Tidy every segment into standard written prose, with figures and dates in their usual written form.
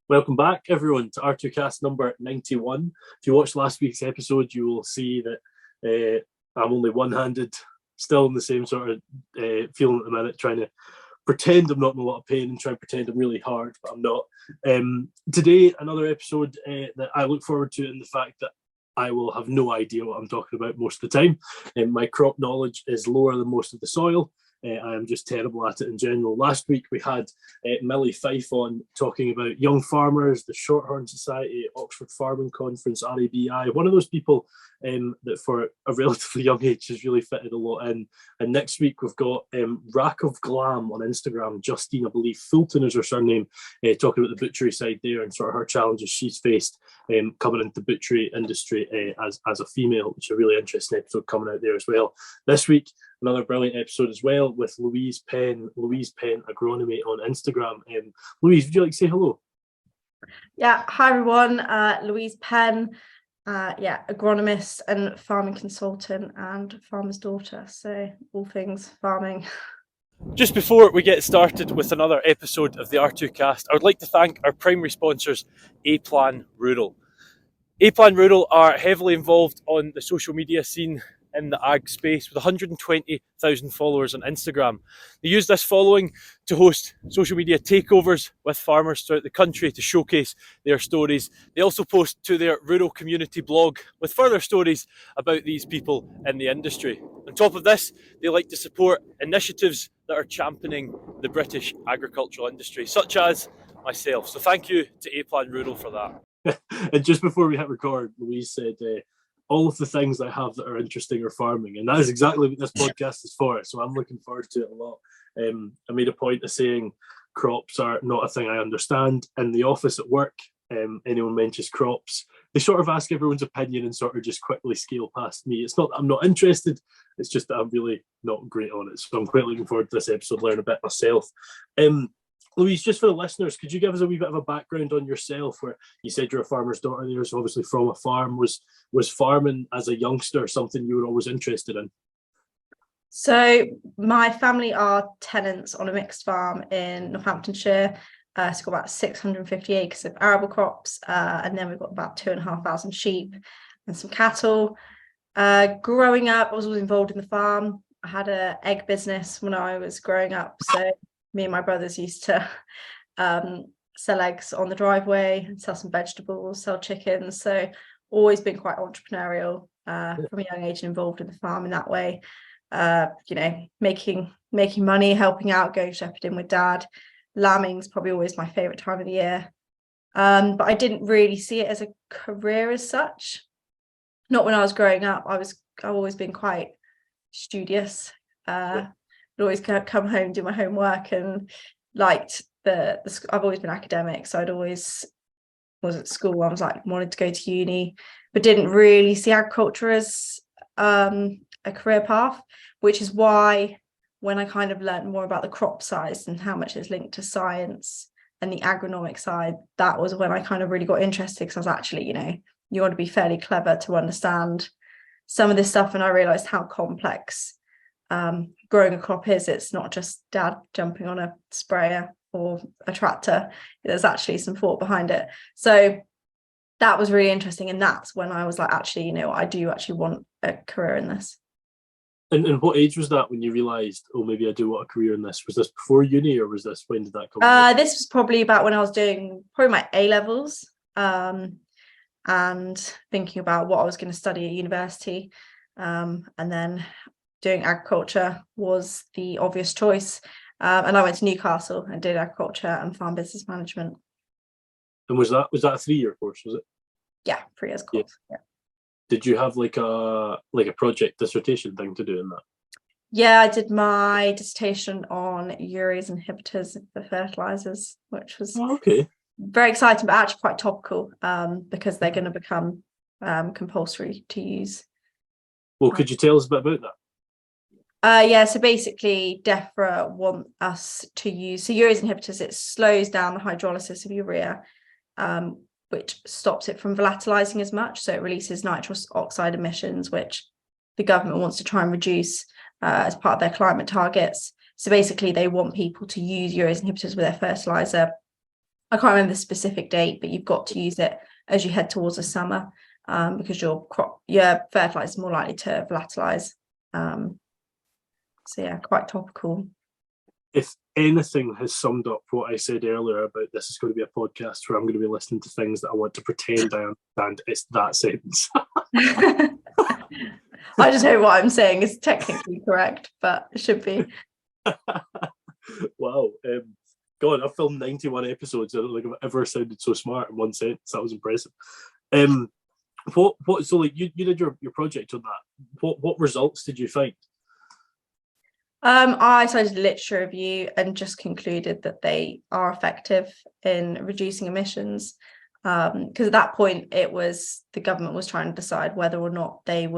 Welcome back, everyone, to R2Kast number 91. If you watched last week's episode, you will see that I'm only one-handed, still in the same sort of feeling at the minute, trying to pretend I'm not in a lot of pain and trying to pretend I'm really hard, but I'm not. Today, another episode that I look forward to, in the fact that I will have no idea what I'm talking about most of the time. My crop knowledge is lower than most of the soil. I am just terrible at it in general. Last week we had Millie Fife on talking about young farmers, the Shorthorn Society, Oxford Farming Conference, RABI, one of those people that for a relatively young age has really fitted a lot in. And next week we've got Rack of Glam on Instagram, Justine, I believe Fulton is her surname, talking about the butchery side there and sort of her challenges she's faced coming into the butchery industry as a female, which is a really interesting episode coming out there as well. This week, another brilliant episode as well with Louise Penn Agronomy on Instagram. Louise, would you like to say hello? Yeah, hi everyone. Louise Penn, agronomist and farming consultant and farmer's daughter. So all things farming. Just before we get started with another episode of the R2Kast, I would like to thank our primary sponsors, A-Plan Rural. A-Plan Rural are heavily involved on the social media scene in the ag space with 120,000 followers on Instagram. They use this following to host social media takeovers with farmers throughout the country to showcase their stories. They also post to their rural community blog with further stories about these people in the industry. On top of this, they like to support initiatives that are championing the British agricultural industry, such as myself. So thank you to A-Plan Rural for that. And just before we hit record, Louise said, all of the things I have that are interesting are farming. And that is exactly what this podcast is for. So I'm looking forward to it a lot. I made a point of saying crops are not a thing I understand. In the office at work, anyone mentions crops, they sort of ask everyone's opinion and sort of just quickly scale past me. It's not that I'm not interested. It's just that I'm really not great on it. So I'm quite looking forward to this episode, learn a bit myself. Louise, just for the listeners, could you give us a wee bit of a background on yourself, where you said you're a farmer's daughter there, so obviously from a farm. Was farming as a youngster something you were always interested in? So my family are tenants on a mixed farm in Northamptonshire. It's got about 650 acres of arable crops, and then we've got about 2,500 sheep and some cattle. Growing up, I was always involved in the farm. I had an egg business when I was growing up, so me and my brothers used to sell eggs on the driveway and sell some vegetables, sell chickens. So always been quite entrepreneurial from a young age and involved in the farm in that way. Making money, helping out, going shepherding with dad. Lambing's probably always my favourite time of the year. But I didn't really see it as a career as such. Not when I was growing up. I've always been quite studious. I'd always come home, do my homework, and liked I've always been academic, so I'd always was at school. I was like wanted to go to uni, but didn't really see agriculture as a career path, which is why when I kind of learned more about the crop size and how much it's linked to science and the agronomic side, that was when I kind of really got interested, because I was actually, you want to be fairly clever to understand some of this stuff, and I realized how complex growing a crop is. It's not just dad jumping on a sprayer or a tractor. There's actually some thought behind it. So that was really interesting, and that's when I was like, actually, I do actually want a career in this. And what age was that when you realised, oh, maybe I do want a career in this? Was this before uni, or was this, when did that come? This was probably about when I was doing probably my A-levels and thinking about what I was going to study at university, and then doing agriculture was the obvious choice. And I went to Newcastle and did agriculture and farm business management. And was that a 3-year course, was it? Yeah, 3 years course. Yeah. Did you have like a project dissertation thing to do in that? Yeah, I did my dissertation on urease inhibitors for fertilizers, which was very exciting, but actually quite topical, because they're going to become compulsory to use. Well, could you tell us a bit about that? So basically DEFRA want us to use urease inhibitors. It slows down the hydrolysis of urea, which stops it from volatilizing as much. So it releases nitrous oxide emissions, which the government wants to try and reduce as part of their climate targets. So basically they want people to use urease inhibitors with their fertilizer I can't remember the specific date, but you've got to use it as you head towards the summer, because your fertilizer is more likely to volatilize. So yeah, quite topical. If anything has summed up what I said earlier about this is going to be a podcast where I'm going to be listening to things that I want to pretend I understand, it's that sentence. I just hope what I'm saying is technically correct, but it should be. Wow. God, I've filmed 91 episodes. I don't think I've ever sounded so smart in one sentence. That was impressive. So like you did your project on that. What results did you find? I cited a literature review and just concluded that they are effective in reducing emissions. Because at that point, it was the government was trying to decide whether or not they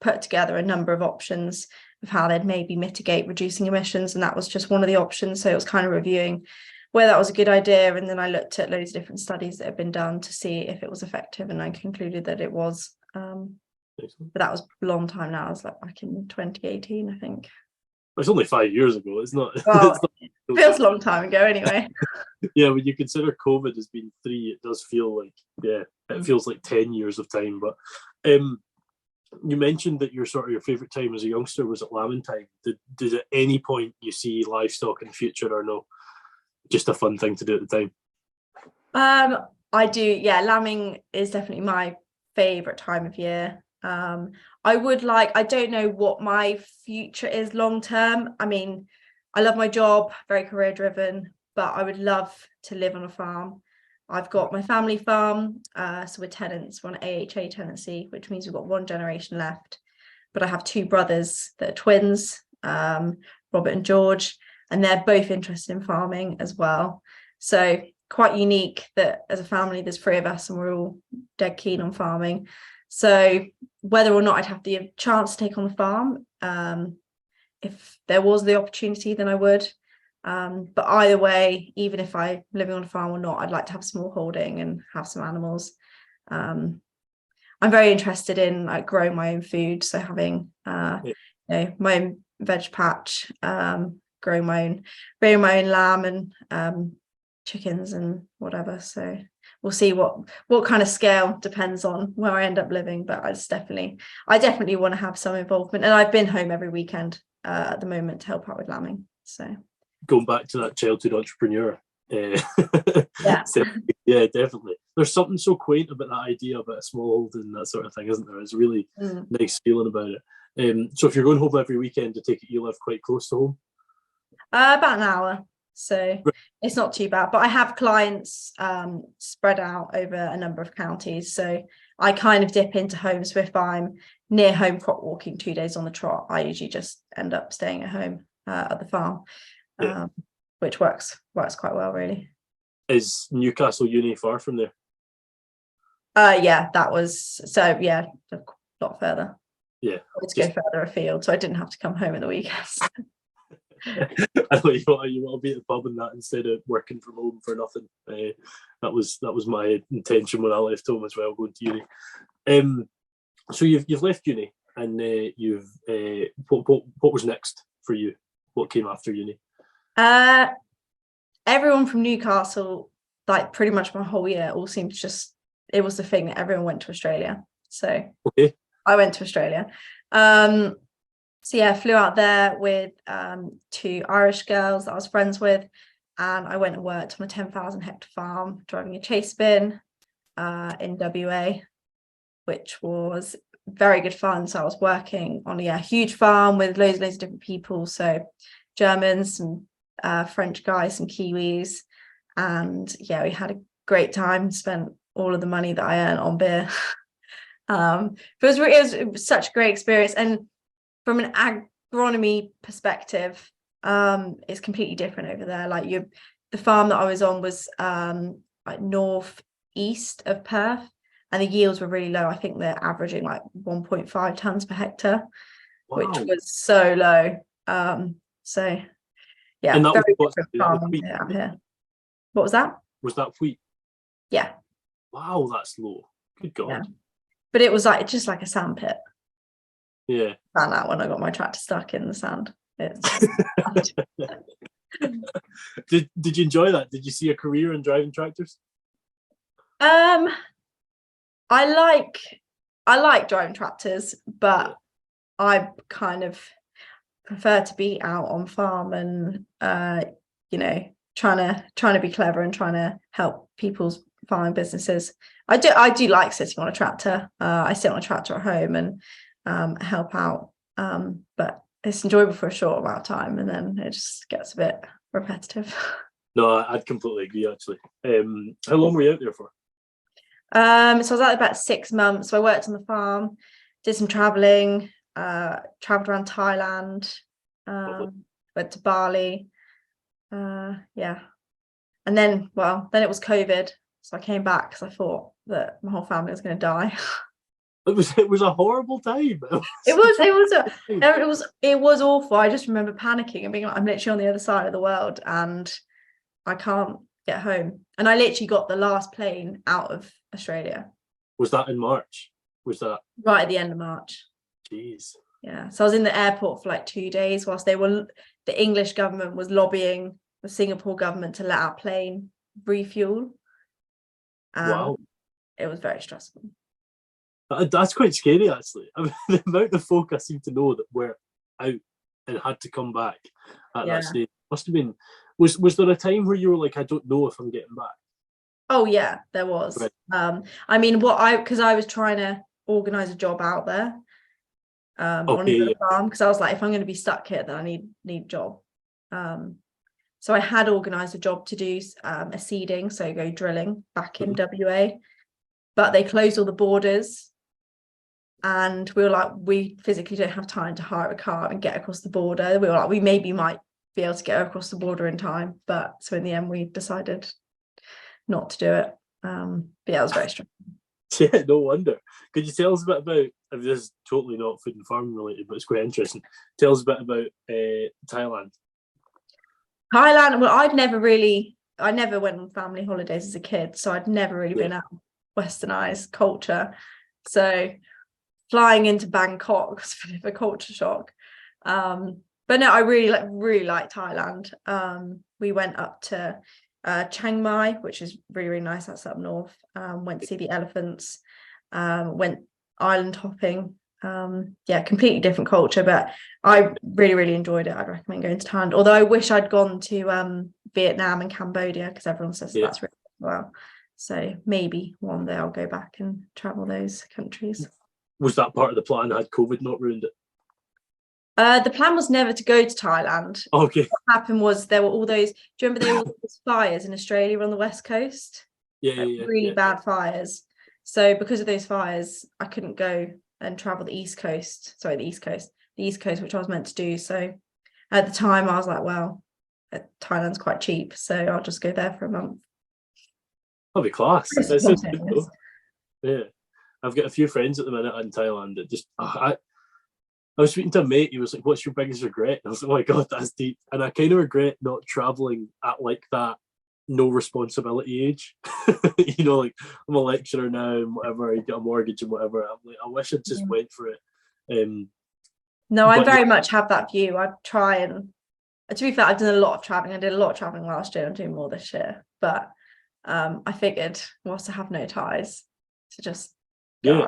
put together a number of options of how they'd maybe mitigate reducing emissions, and that was just one of the options. So it was kind of reviewing whether that was a good idea, and then I looked at loads of different studies that had been done to see if it was effective, and I concluded that it was. But that was a long time now. It was like back in 2018, I think. It's only 5 years ago. It's not. Well, it's not, it feels a long time ago anyway. Yeah, when you consider COVID has been 3, it does feel like, yeah, it feels like 10 years of time. But you mentioned that your favourite time as a youngster was at lambing time. Did at any point you see livestock in the future, or no? Just a fun thing to do at the time. I do. Yeah, lambing is definitely my favourite time of year. I don't know what my future is long term. I mean, I love my job, very career driven, but I would love to live on a farm. I've got my family farm, so we're tenants, we're on AHA tenancy, which means we've got one generation left. But I have 2 brothers that are twins, Robert and George, and they're both interested in farming as well. So quite unique that as a family, there's 3 of us and we're all dead keen on farming. So whether or not I'd have the chance to take on the farm, if there was the opportunity, then I would. But either way, even if I'm living on a farm or not, I'd like to have a small holding and have some animals. I'm very interested in like growing my own food, so having my own veg patch, growing my own lamb and chickens and whatever. So we'll see what kind of scale, depends on where I end up living, but I definitely want to have some involvement, and I've been home every weekend at the moment to help out with lambing. So going back to that childhood entrepreneur, yeah. Yeah, definitely. There's something so quaint about that idea about a small holding, that sort of thing, isn't there? It's a really nice feeling about it. So if you're going home every weekend, to take it you live quite close to home? About an hour. So it's not too bad, but I have clients spread out over a number of counties, so I kind of dip into home. So if I'm near home crop walking 2 days on the trot, I usually just end up staying at home at the farm, which works quite well, really. Is Newcastle Uni far from there? Yeah, that was a lot further. Yeah, let's go further afield, so I didn't have to come home at the weekends. I thought you want to be at the pub and that instead of working from home for nothing. That was my intention when I left home as well, going to uni. So you've left uni, and you've what was next for you? What came after uni? Everyone from Newcastle, like pretty much my whole year, all seemed it was the thing that everyone went to Australia. So okay. I went to Australia. So yeah, flew out there with 2 Irish girls that I was friends with, and I went and worked on a 10,000 hectare farm, driving a chase bin in WA, which was very good fun. So I was working on a huge farm with loads of different people, so Germans, some French guys, some Kiwis, and we had a great time. Spent all of the money that I earned on beer. But it was such a great experience, and from an agronomy perspective, it's completely different over there. Like the farm that I was on was like northeast of Perth, and the yields were really low. I think they're averaging like 1.5 tons per hectare, which was so low. So yeah, and that very was different farming out here. What was that? Was that wheat? Yeah. Wow, that's low. Good God. Yeah. But it was just like a sand pit. Yeah. Found out when I got my tractor stuck in the sand. Did you enjoy that? Did you see a career in driving tractors? I like driving tractors, but I kind of prefer to be out on farm and trying to be clever and trying to help people's farming businesses. I do like sitting on a tractor. I sit on a tractor at home and help out, but it's enjoyable for a short amount of time, and then it just gets a bit repetitive. No, I'd completely agree, actually. How long were you out there for? So I was out about 6 months. So I worked on the farm, did some traveling, traveled around Thailand, went to Bali. Yeah. And then it was COVID. So I came back because I thought that my whole family was going to die. It was a horrible time. It was awful. I just remember panicking and being like, I'm literally on the other side of the world and I can't get home. And I literally got the last plane out of Australia. Was that in March? Was that right at the end of March? Jeez. Yeah. So I was in the airport for like 2 days whilst the English government was lobbying the Singapore government to let our plane refuel. Wow. It was very stressful. That's quite scary, actually. I mean, the amount of folk I seem to know that were out and had to come back at that stage must have been. Was there a time where you were like, I don't know if I'm getting back? Oh yeah, there was. Right. I mean, because I was trying to organise a job out there on the farm, because I was like, if I'm going to be stuck here, then I need a job. So I had organised a job to do a seeding, so go drilling back in WA, but they closed all the borders. And we were like, we physically don't have time to hire a car and get across the border. We were like, we maybe might be able to get across the border in time. But so in the end, we decided not to do it. But yeah, it was very stressful. Yeah, no wonder. Could you tell us a bit about, I mean, this is totally not food and farming related, but it's quite interesting. Tell us a bit about Thailand. Thailand, well, I never went on family holidays as a kid. So I'd never really been out westernized culture. So flying into Bangkok was a bit of a culture shock. But no, I really like Thailand. We went up to Chiang Mai, which is really, really nice. That's up north. Went to see the elephants. Went island hopping. Completely different culture, but I really, really enjoyed it. I'd recommend going to Thailand. Although I wish I'd gone to Vietnam and Cambodia, because everyone says that's really well. So maybe one day I'll go back and travel those countries. Was that part of the plan? Had COVID not ruined it? The plan was never to go to Thailand. Okay. What happened was there were all those. Do you remember there were all those fires in Australia on the west coast? Really bad fires. So because of those fires, I couldn't go and travel the east coast, which I was meant to do. So at the time, I was like, well, Thailand's quite cheap, so I'll just go there for a month. That'd be class. Yeah. I've got a few friends at the minute in Thailand that just I was speaking to a mate. He was like, "What's your biggest regret?" And I was like, "Oh my god, that's deep." And I kind of regret not traveling at like that no responsibility age. You know, like I'm a lecturer now and whatever. You get a mortgage and whatever. I'm like, I wish I just went for it. No, I very much have that view. I try and, to be fair, I've done a lot of traveling. I did a lot of traveling last year. I'm doing more this year, but I figured whilst I have no ties, to just go.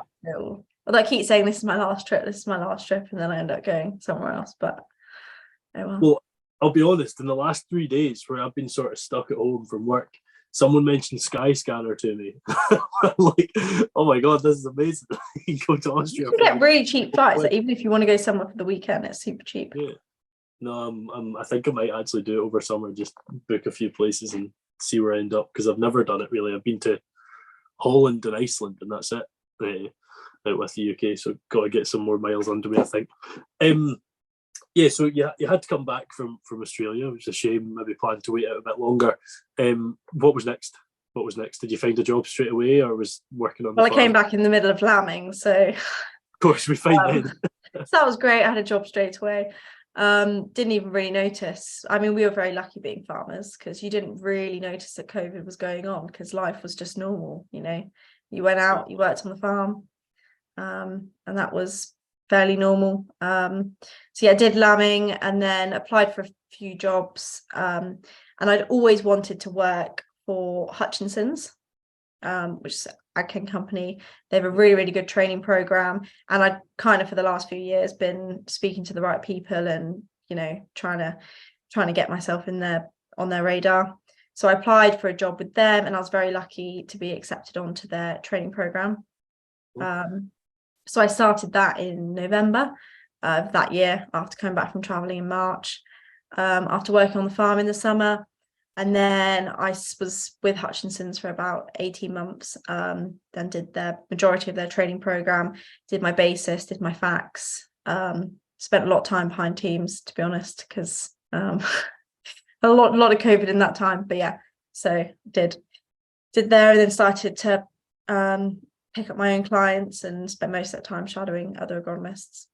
Although I keep saying this is my last trip, and then I end up going somewhere else. But well, I'll be honest, in the last 3 days where I've been sort of stuck at home from work, someone mentioned Skyscanner to me. I'm like, oh my god, this is amazing. You can go to Austria. You can get really cheap flights, like, even if you want to go somewhere for the weekend, it's super cheap. Yeah. No, I think I might actually do it over summer, just book a few places and see where I end up, because I've never done it really. I've been to Holland and Iceland, and that's it. Out with the UK, so got to get some more miles under me, I think. So you had to come back from Australia, which is a shame. Maybe planned to wait out a bit longer. What was next? Did you find a job straight away, or was working on the farm? I came back in the middle of lambing, so of course we find then. So that was great. I had a job straight away. Didn't even really notice. I mean, we were very lucky being farmers, because you didn't really notice that COVID was going on, because life was just normal. You know, you went out, you worked on the farm, and that was fairly normal. So yeah, I did lambing and then applied for a few jobs. And I'd always wanted to work for Hutchinson's, which is a ag company. They have a really, really good training program. And I'd kind of for the last few years been speaking to the right people and, trying to get myself in there on their radar. So I applied for a job with them and I was very lucky to be accepted onto their training program. So I started that in November of that year after coming back from traveling in March, after working on the farm in the summer. And then I was with Hutchinson's for about 18 months, then did the majority of their training program, did my basis, did my facts, spent a lot of time behind teams, to be honest, because a lot of COVID in that time. But yeah, so did there and then started to pick up my own clients and spend most of that time shadowing other agronomists.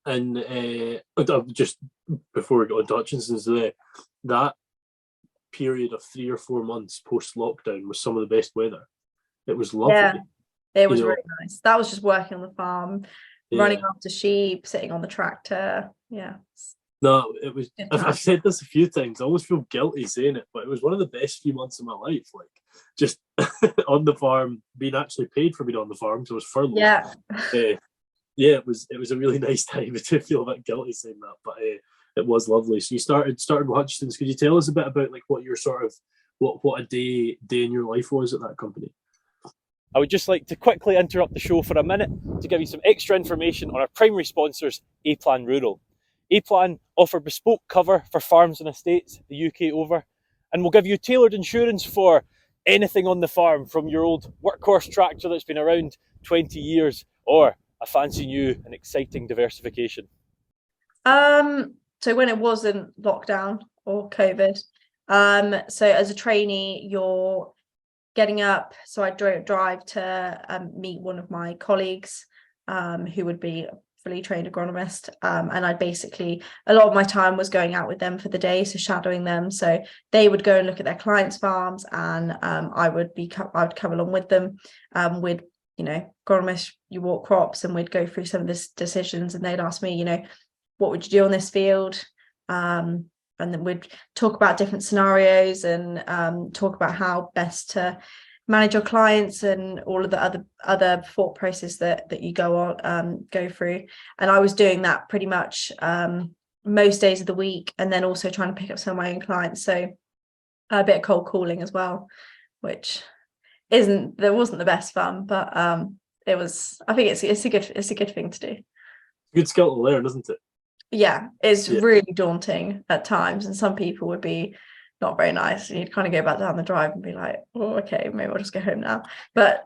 And just before we got on Hutchinson's, that period of 3 or 4 months post lockdown was some of the best weather. It was lovely. Yeah, it was really nice. That was just working on the farm, running after sheep, sitting on the tractor. Yeah. No, it was. I've said this a few times. I almost feel guilty saying it, but it was one of the best few months of my life. Like just on the farm, being actually paid for being on the farm, so I was furloughed. Yeah. It was a really nice time. I do feel a bit guilty saying that, but it was lovely. So you started with Hutchinson's. Could you tell us a bit about like what your sort of what a day in your life was at that company? I would just like to quickly interrupt the show for a minute to give you some extra information on our primary sponsors, A-Plan Rural. A-Plan offer bespoke cover for farms and estates the UK over, and will give you tailored insurance for anything on the farm, from your old workhorse tractor that's been around 20 years or a fancy new and exciting diversification. So when it wasn't lockdown or COVID, so as a trainee, you're getting up. So I drive to meet one of my colleagues who would be a fully trained agronomist, and I basically, a lot of my time was going out with them for the day, so shadowing them. So they would go and look at their clients' farms, and I would come along with them. With agronomists, you walk crops, and we'd go through some of the decisions, and they'd ask me, what would you do on this field? And then we'd talk about different scenarios and talk about how best to manage your clients and all of the other thought process that you go through. And I was doing that pretty much most days of the week, and then also trying to pick up some of my own clients. So a bit of cold calling as well, which wasn't the best fun, but it was. I think it's a good thing to do. Good skill to learn, isn't it? Yeah, it's really daunting at times, and some people would be not very nice, and you'd kind of go back down the drive and be like, oh, okay, maybe I'll just go home now. But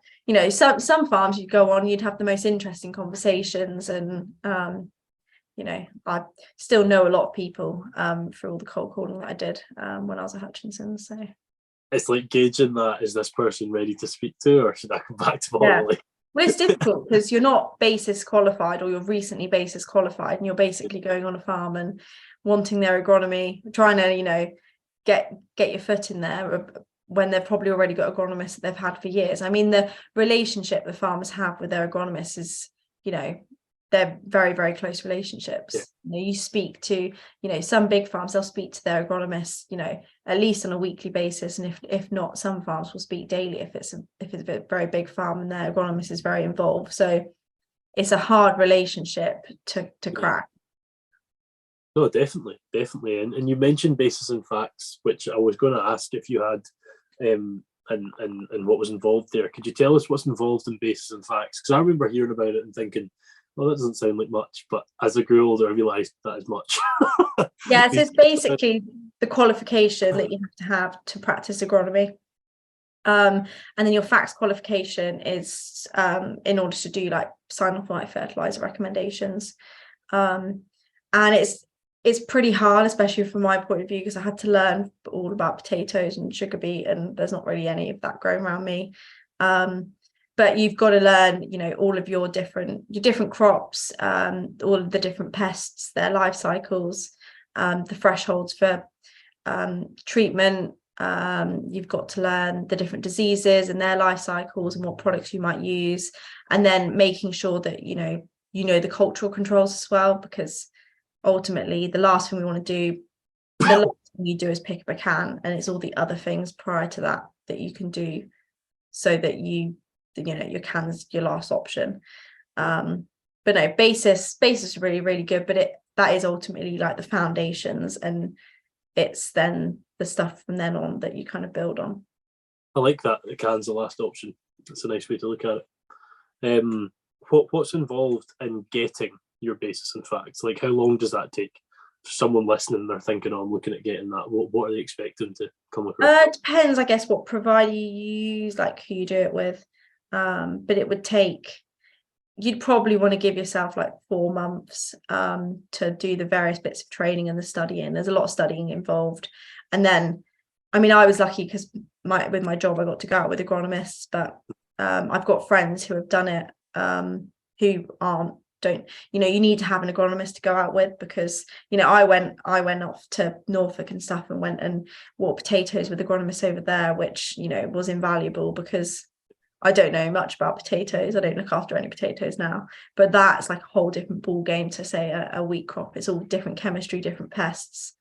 some farms you'd go on, you'd have the most interesting conversations, and I still know a lot of people through all the cold calling that I did when I was at Hutchinson's. So it's like gauging that, is this person ready to speak to, or should I come back tomorrow? Yeah. Well, it's difficult because you're not basis qualified, or you're recently basis qualified, and you're basically going on a farm and wanting their agronomy, trying to, get your foot in there when they've probably already got agronomists that they've had for years. I mean, the relationship the farmers have with their agronomists is, they're very, very close relationships. Yeah. You speak to, some big farms, they'll speak to their agronomists, at least on a weekly basis. And if not, some farms will speak daily if it's a very big farm and their agronomist is very involved. So it's a hard relationship to crack. No, definitely. And you mentioned basis and facts, which I was going to ask if you had, and what was involved there. Could you tell us what's involved in basis and facts? Because I remember hearing about it and thinking, well, that doesn't sound like much, but as I grew older, I realised that is much. Yeah, so it's basically the qualification that you have to practice agronomy. And then your facts qualification is in order to do sign off on fertilizer recommendations. And it's pretty hard, especially from my point of view, because I had to learn all about potatoes and sugar beet, and there's not really any of that growing around me. But you've got to learn, all of your different crops, all of the different pests, their life cycles, the thresholds for treatment. You've got to learn the different diseases and their life cycles and what products you might use, and then making sure that, the cultural controls as well, because ultimately the last thing we want to do, the last thing you do is pick up a can, and it's all the other things prior to that you can do, so that your can's your last option. But no, basis is really, really good, but that is ultimately like the foundations, and it's then the stuff from then on that you kind of build on. I like that, the can's the last option. That's a nice way to look at it. What's involved in getting your basis and facts? Like, how long does that take? For someone listening, they're thinking, oh, I'm looking at getting that. What are they expecting to come across? It depends, I guess, what provider you use, like who you do it with. But it would take, you'd probably want to give yourself like 4 months to do the various bits of training and the studying. There's a lot of studying involved. And then, I mean, I was lucky because with my job, I got to go out with agronomists, but I've got friends who have done it who don't, you need to have an agronomist to go out with, because, I went off to Norfolk and stuff and went and walked potatoes with agronomists over there, which, was invaluable, because I don't know much about potatoes. I don't look after any potatoes now, but that's like a whole different ball game to say a wheat crop. It's all different chemistry, different pests,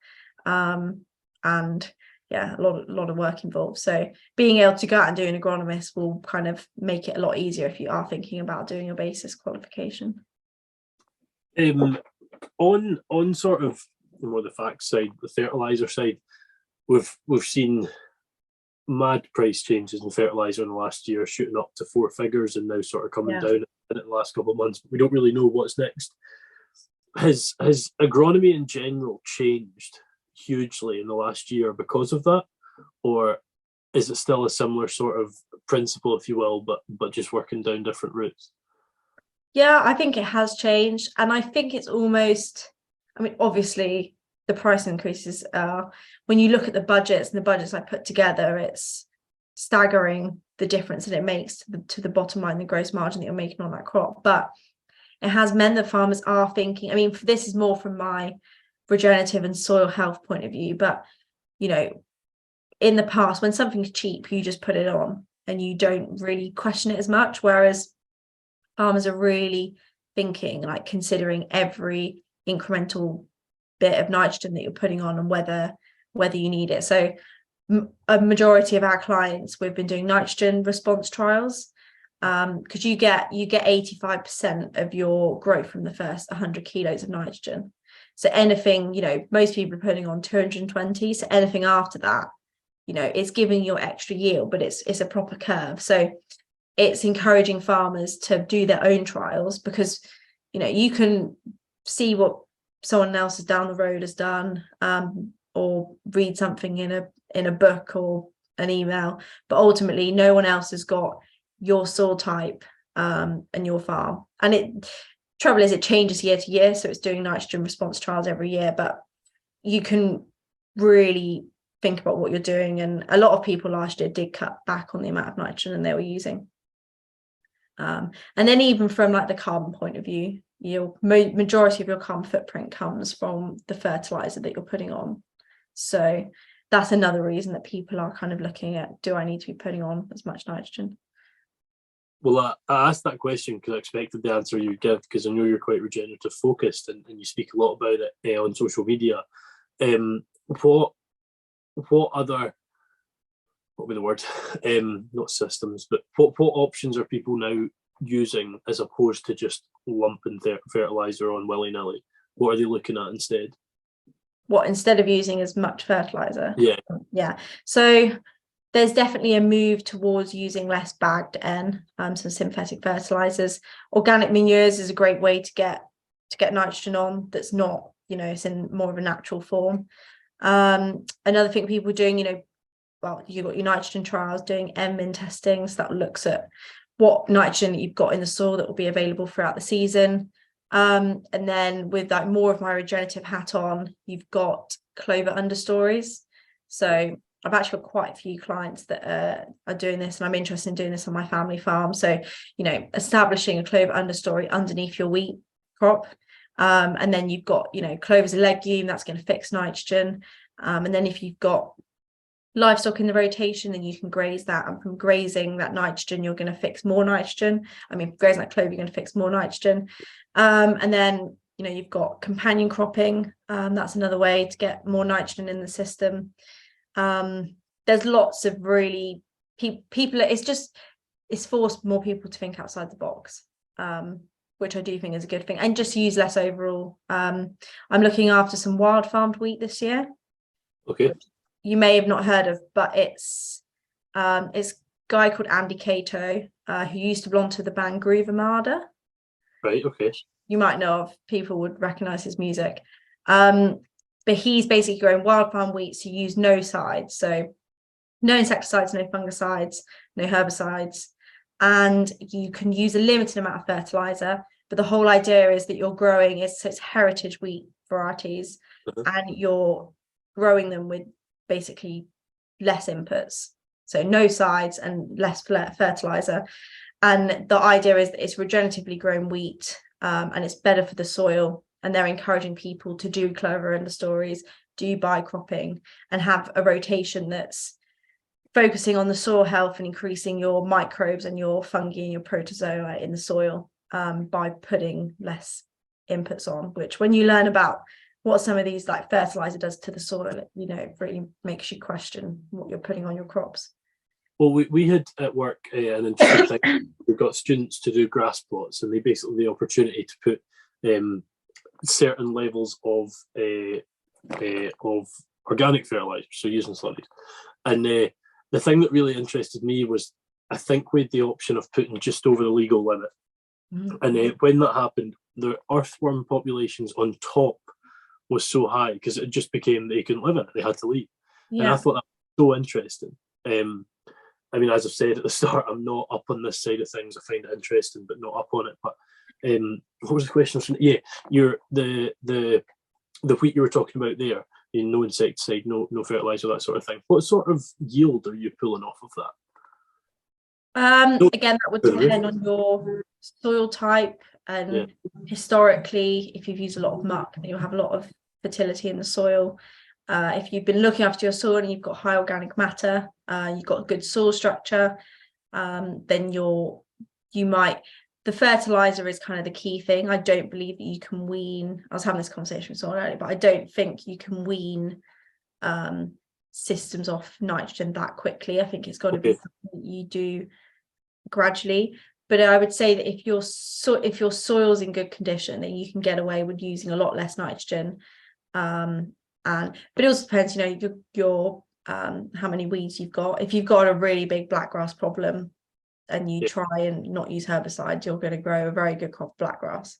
and yeah, a lot of work involved. So being able to go out and do an agronomist will kind of make it a lot easier if you are thinking about doing a basis qualification. On sort of more the facts side, the fertilizer side, we've seen mad price changes in fertilizer in the last year, shooting up to 4 figures, and now sort of coming down in the last couple of months. We don't really know what's next. Has agronomy in general changed hugely in the last year because of that, or is it still a similar sort of principle, if you will, but just working down different routes? Yeah, I think it has changed, and I think it's almost, I mean, obviously the price increases are, when you look at the budgets I put together, it's staggering the difference that it makes to the bottom line, the gross margin that you're making on that crop. But it has meant that farmers are thinking, I mean, this is more from my regenerative and soil health point of view, but in the past, when something's cheap, you just put it on and you don't really question it as much, whereas farmers are really thinking, like considering every incremental bit of nitrogen that you're putting on and whether you need it. So a majority of our clients, we've been doing nitrogen response trials, because you get 85% of your growth from the first 100 kilos of nitrogen. So anything, most people are putting on 220. So anything after that, it's giving you extra yield, but it's a proper curve. So it's encouraging farmers to do their own trials, because, you can see what someone else down the road has done, or read something in a book or an email, but ultimately no one else has got your soil type and your farm. And trouble is, it changes year to year, so it's doing nitrogen response trials every year, but you can really think about what you're doing. And a lot of people last year did cut back on the amount of nitrogen they were using. And then even from like the carbon point of view, your majority of your carbon footprint comes from the fertilizer that you're putting on. So that's another reason that people are kind of looking at, do I need to be putting on as much nitrogen? Well, I asked that question because I expected the answer you give, because I know you're quite regenerative focused and you speak a lot about it on social media. What other, what would be the word? Not systems, but what options are people now using as opposed to just lumping fertilizer on willy-nilly? What are they looking at instead? What, instead of using as much fertilizer? Yeah. So there's definitely a move towards using less bagged N, some synthetic fertilizers. Organic manures is a great way to get nitrogen on that's not, it's in more of a natural form. Another thing people are doing, well, you've got your nitrogen trials doing N-min testing, so that looks at what nitrogen that you've got in the soil that will be available throughout the season. And then with like more of my regenerative hat on, you've got clover understories. So I've actually got quite a few clients that are doing this, and I'm interested in doing this on my family farm. So, establishing a clover understory underneath your wheat crop. And then you've got, clover's a legume that's going to fix nitrogen. And then if you've got livestock in the rotation, then you can graze that, and from grazing that nitrogen you're going to fix more nitrogen. I mean, grazing that clover, you're going to fix more nitrogen. And then you've got companion cropping. That's another way to get more nitrogen in the system. There's lots of really people, it's forced more people to think outside the box, which I do think is a good thing, and just use less overall. I'm looking after some wild farmed wheat this year. Okay. You may have not heard of, but it's a guy called Andy Cato, who used to belong to the band Groove Armada. Right, okay. You might know of, people would recognize his music. But he's basically growing wild farm wheat, so you use no sides, so no insecticides, no fungicides, no herbicides, and you can use a limited amount of fertilizer. But the whole idea is that you're growing it's heritage wheat varieties, and you're growing them with basically less inputs, so no sides and less fertilizer. And the idea is that it's regeneratively grown wheat, and it's better for the soil, and they're encouraging people to do clover in the stories, do bicropping, and have a rotation that's focusing on the soil health and increasing your microbes and your fungi and your protozoa in the soil, by putting less inputs on, which when you learn about what some of these like fertilizer does to the soil, it really makes you question what you're putting on your crops. Well, we had at work an interesting thing. We've got students to do grass plots, and they basically the opportunity to put certain levels of organic fertilizer, so using slurries. And the thing that really interested me was, I think we had the option of putting just over the legal limit. And when that happened, the earthworm populations on top was so high because it just became they couldn't live in it, they had to leave. And I thought that was so interesting. I mean, as I've said at the start, I'm not up on this side of things. I find it interesting, but not up on it. But what was the question? Yeah, the wheat you were talking about there, no insecticide, no fertilizer, that sort of thing. What sort of yield are you pulling off of that? Again, that would depend on your soil type, and historically, if you've used a lot of muck, then you'll have a lot of fertility in the soil. If you've been looking after your soil and you've got high organic matter, you've got good soil structure, then the fertilizer is kind of the key thing. I don't believe that you can wean. I was having this conversation with someone earlier, but I don't think you can wean systems off nitrogen that quickly. I think it's got to be something you do gradually. But I would say that if your soil's in good condition, then you can get away with using a lot less nitrogen. But it also depends, your how many weeds you've got. If you've got a really big blackgrass problem and you try and not use herbicides, you're going to grow a very good crop of blackgrass.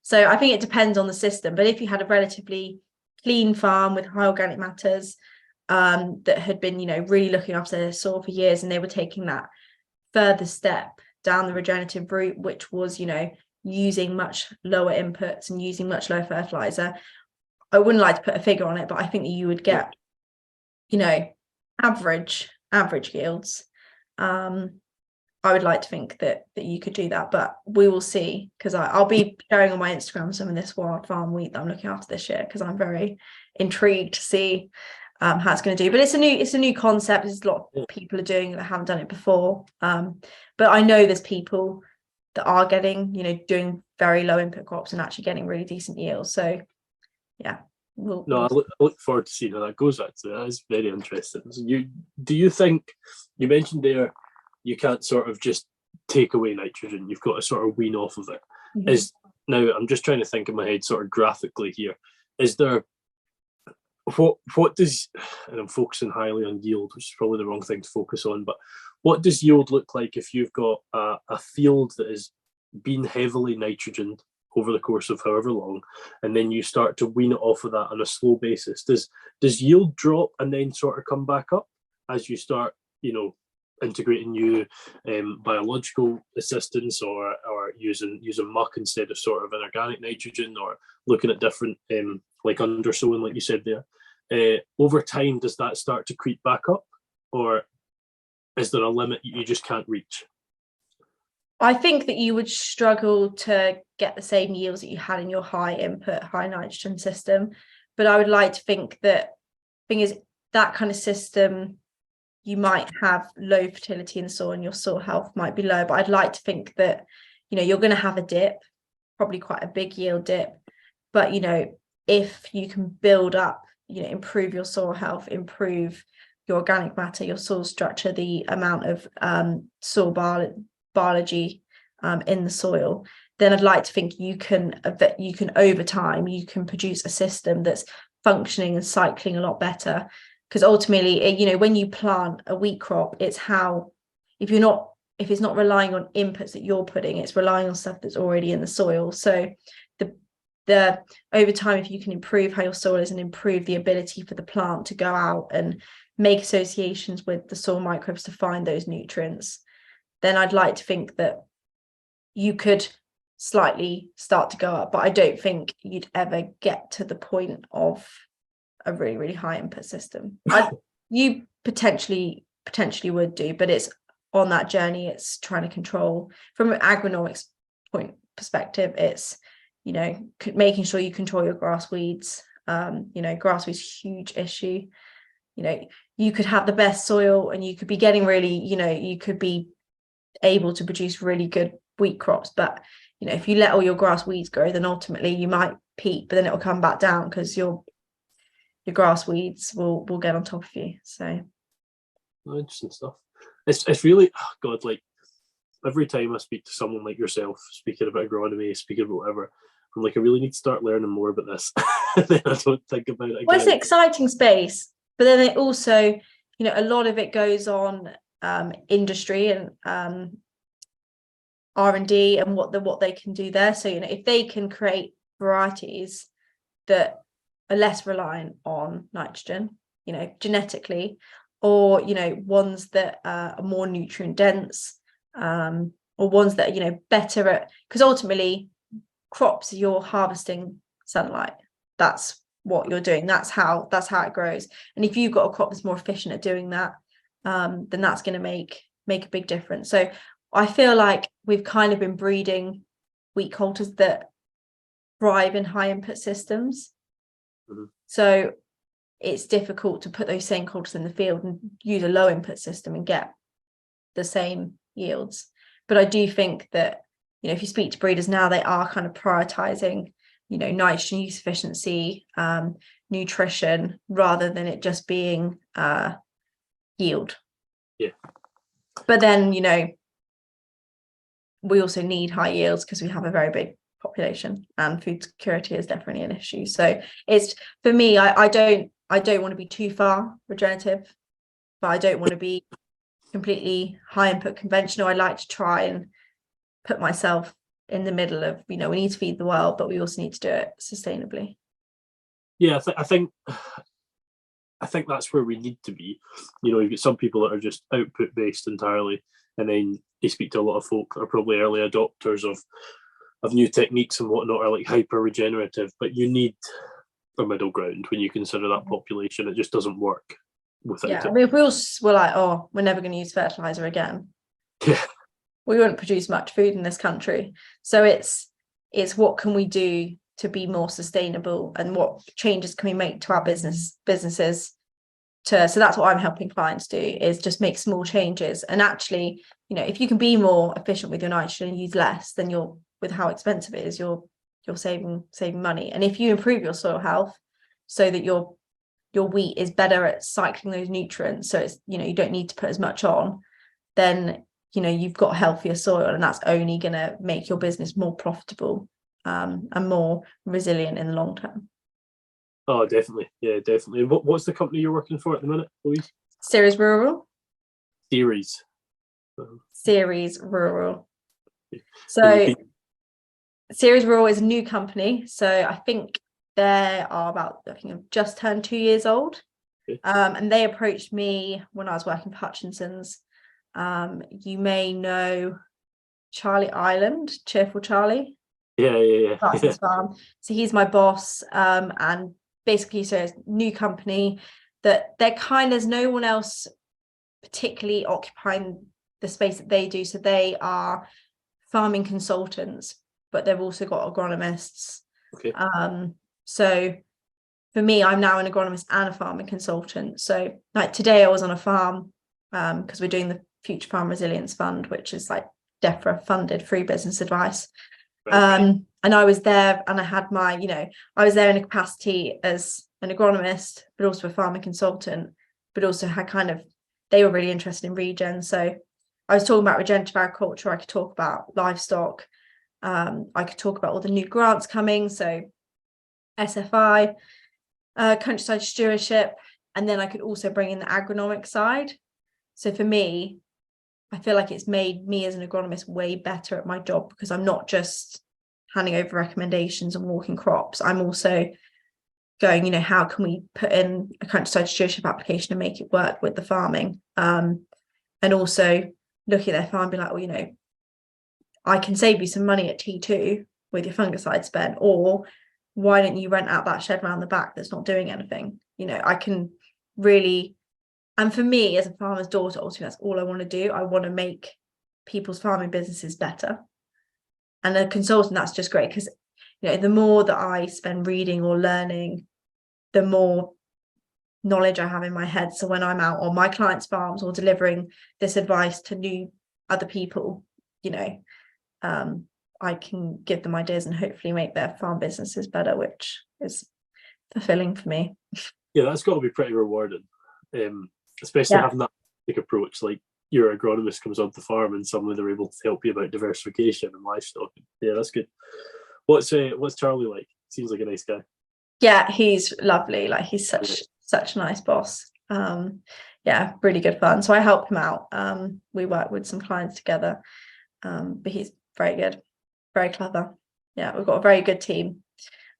So I think it depends on the system. But if you had a relatively clean farm with high organic matters, that had been, really looking after their soil for years, and they were taking that further step down the regenerative route, which was, using much lower inputs and using much lower fertilizer. I wouldn't like to put a figure on it, but I think that you would get, average yields. I would like to think that you could do that, but we will see, because I'll be sharing on my Instagram some of this wild farm wheat that I'm looking after this year, because I'm very intrigued to see how it's going to do. But it's a new concept. There's a lot of people are doing it that haven't done it before. But I know there's people that are getting, doing very low input crops and actually getting really decent yields. So yeah. I look forward to seeing how that goes. Actually, that is very interesting. So do you think, you mentioned there, you can't sort of just take away nitrogen, you've got to sort of wean off of it. Now I'm just trying to think in my head sort of graphically here, is there what does, and I'm focusing highly on yield, which is probably the wrong thing to focus on, but what does yield look like if you've got a field that has been heavily nitrogened over the course of however long, and then you start to wean it off of that on a slow basis? Does yield drop and then sort of come back up as you start, integrating new biological assistance, or using muck instead of sort of inorganic nitrogen, or looking at different like undersowing, like you said there? Over time, does that start to creep back up, or is there a limit you just can't reach? I think that you would struggle to get the same yields that you had in your high input, high nitrogen system. But I would like to think that, thing is, that kind of system, you might have low fertility in the soil and your soil health might be low. But I'd like to think that, you're going to have a dip, probably quite a big yield dip. But, if you can build up, improve your soil health, improve your organic matter, your soil structure, the amount of soil biology in the soil, then I'd like to think you can over time, you can produce a system that's functioning and cycling a lot better. Because ultimately, when you plant a wheat crop, it's if it's not relying on inputs that you're putting, it's relying on stuff that's already in the soil. So the over time, if you can improve how your soil is and improve the ability for the plant to go out and make associations with the soil microbes to find those nutrients, then I'd like to think that you could slightly start to go up. But I don't think you'd ever get to the point of a really, really high input system. You potentially would do, but it's on that journey. It's trying to control from an agronomics perspective. It's making sure you control your grass weeds. Grass weeds, huge issue. You could have the best soil and you could be getting really, you could be able to produce really good wheat crops, but if you let all your grass weeds grow, then ultimately you might peak, but then it will come back down because your grass weeds will get on top of you. So interesting stuff. It's really, oh God, like every time I speak to someone like yourself, speaking about agronomy, speaking about whatever, I'm like, I really need to start learning more about this. Then I don't think about it again. Well, it's an exciting space, but then it also, a lot of it goes on industry and R&D and what they can do there. So if they can create varieties that are less reliant on nitrogen, genetically, or ones that are more nutrient dense, or ones that are better at, because ultimately crops, you're harvesting sunlight. That's what you're doing. That's how it grows. And if you've got a crop that's more efficient at doing that, then that's going to make a big difference. So I feel like we've kind of been breeding wheat cultures that thrive in high input systems. Mm-hmm. So it's difficult to put those same cultures in the field and use a low input system and get the same yields. But I do think that, if you speak to breeders now, they are kind of prioritizing, nitrogen use efficiency, nutrition, rather than it just being yield. Yeah. But then, we also need high yields because we have a very big population and food security is definitely an issue. So it's, for me, I don't want to be too far regenerative, but I don't want to be completely high input conventional. I like to try and put myself in the middle of, we need to feed the world, but we also need to do it sustainably. Yeah, I think that's where we need to be. You've got some people that are just output based entirely, and then you speak to a lot of folk that are probably early adopters of new techniques and whatnot, are like hyper regenerative, but you need a middle ground when you consider that population. It just doesn't work without it. I mean, if we all were like, oh, we're never going to use fertilizer again, we wouldn't produce much food in this country. So it's what can we do to be more sustainable, and what changes can we make to our businesses so that's what I'm helping clients do, is just make small changes. And actually, if you can be more efficient with your nitrogen and use less, then with how expensive it is, you're saving money. And if you improve your soil health so that your wheat is better at cycling those nutrients, so it's you don't need to put as much on, then you've got healthier soil, and that's only going to make your business more profitable and more resilient in the long term. Oh, definitely. Yeah, definitely. What's the company you're working for at the minute, Louise? Ceres Rural. Ceres Rural. So Ceres Rural is a new company. So I think they are I've just turned 2 years old. Okay. And they approached me when I was working for Hutchinson's. You may know Charlie Island, Cheerful Charlie. Yeah. That's his farm. So he's my boss. And basically, so it's a new company that there's no one else particularly occupying the space that they do. So they are farming consultants, but they've also got agronomists. Okay. So for me, I'm now an agronomist and a farming consultant. So like today I was on a farm because we're doing the Future Farm Resilience Fund, which is like DEFRA funded free business advice. Right. And I was there and I had my, I was there in a capacity as an agronomist, but also a farming consultant, but also had they were really interested in regen. So I was talking about regenerative agriculture. I could talk about livestock. I could talk about all the new grants coming. So SFI, countryside stewardship, and then I could also bring in the agronomic side. So for me, I feel like it's made me as an agronomist way better at my job, because I'm not just handing over recommendations and walking crops. I'm also going, how can we put in a countryside stewardship application and make it work with the farming? And also looking at their farm and be like, well, I can save you some money at T2 with your fungicide spend, or why don't you rent out that shed around the back that's not doing anything? I can really, and for me as a farmer's daughter, ultimately that's all I want to do. I want to make people's farming businesses better. And a consultant, that's just great, because the more that I spend reading or learning, the more knowledge I have in my head. So when I'm out on my clients' farms or delivering this advice to new other people, I can give them ideas and hopefully make their farm businesses better, which is fulfilling for me. Yeah, that's got to be pretty rewarding, especially having that approach. Like your agronomist comes onto the farm and suddenly they're able to help you about diversification and livestock. Yeah, that's good. What's Charlie like? Seems like a nice guy. Yeah, he's lovely. Like he's such a nice boss. Yeah, really good fun. So I help him out. We work with some clients together, but he's very good, very clever. Yeah, we've got a very good team,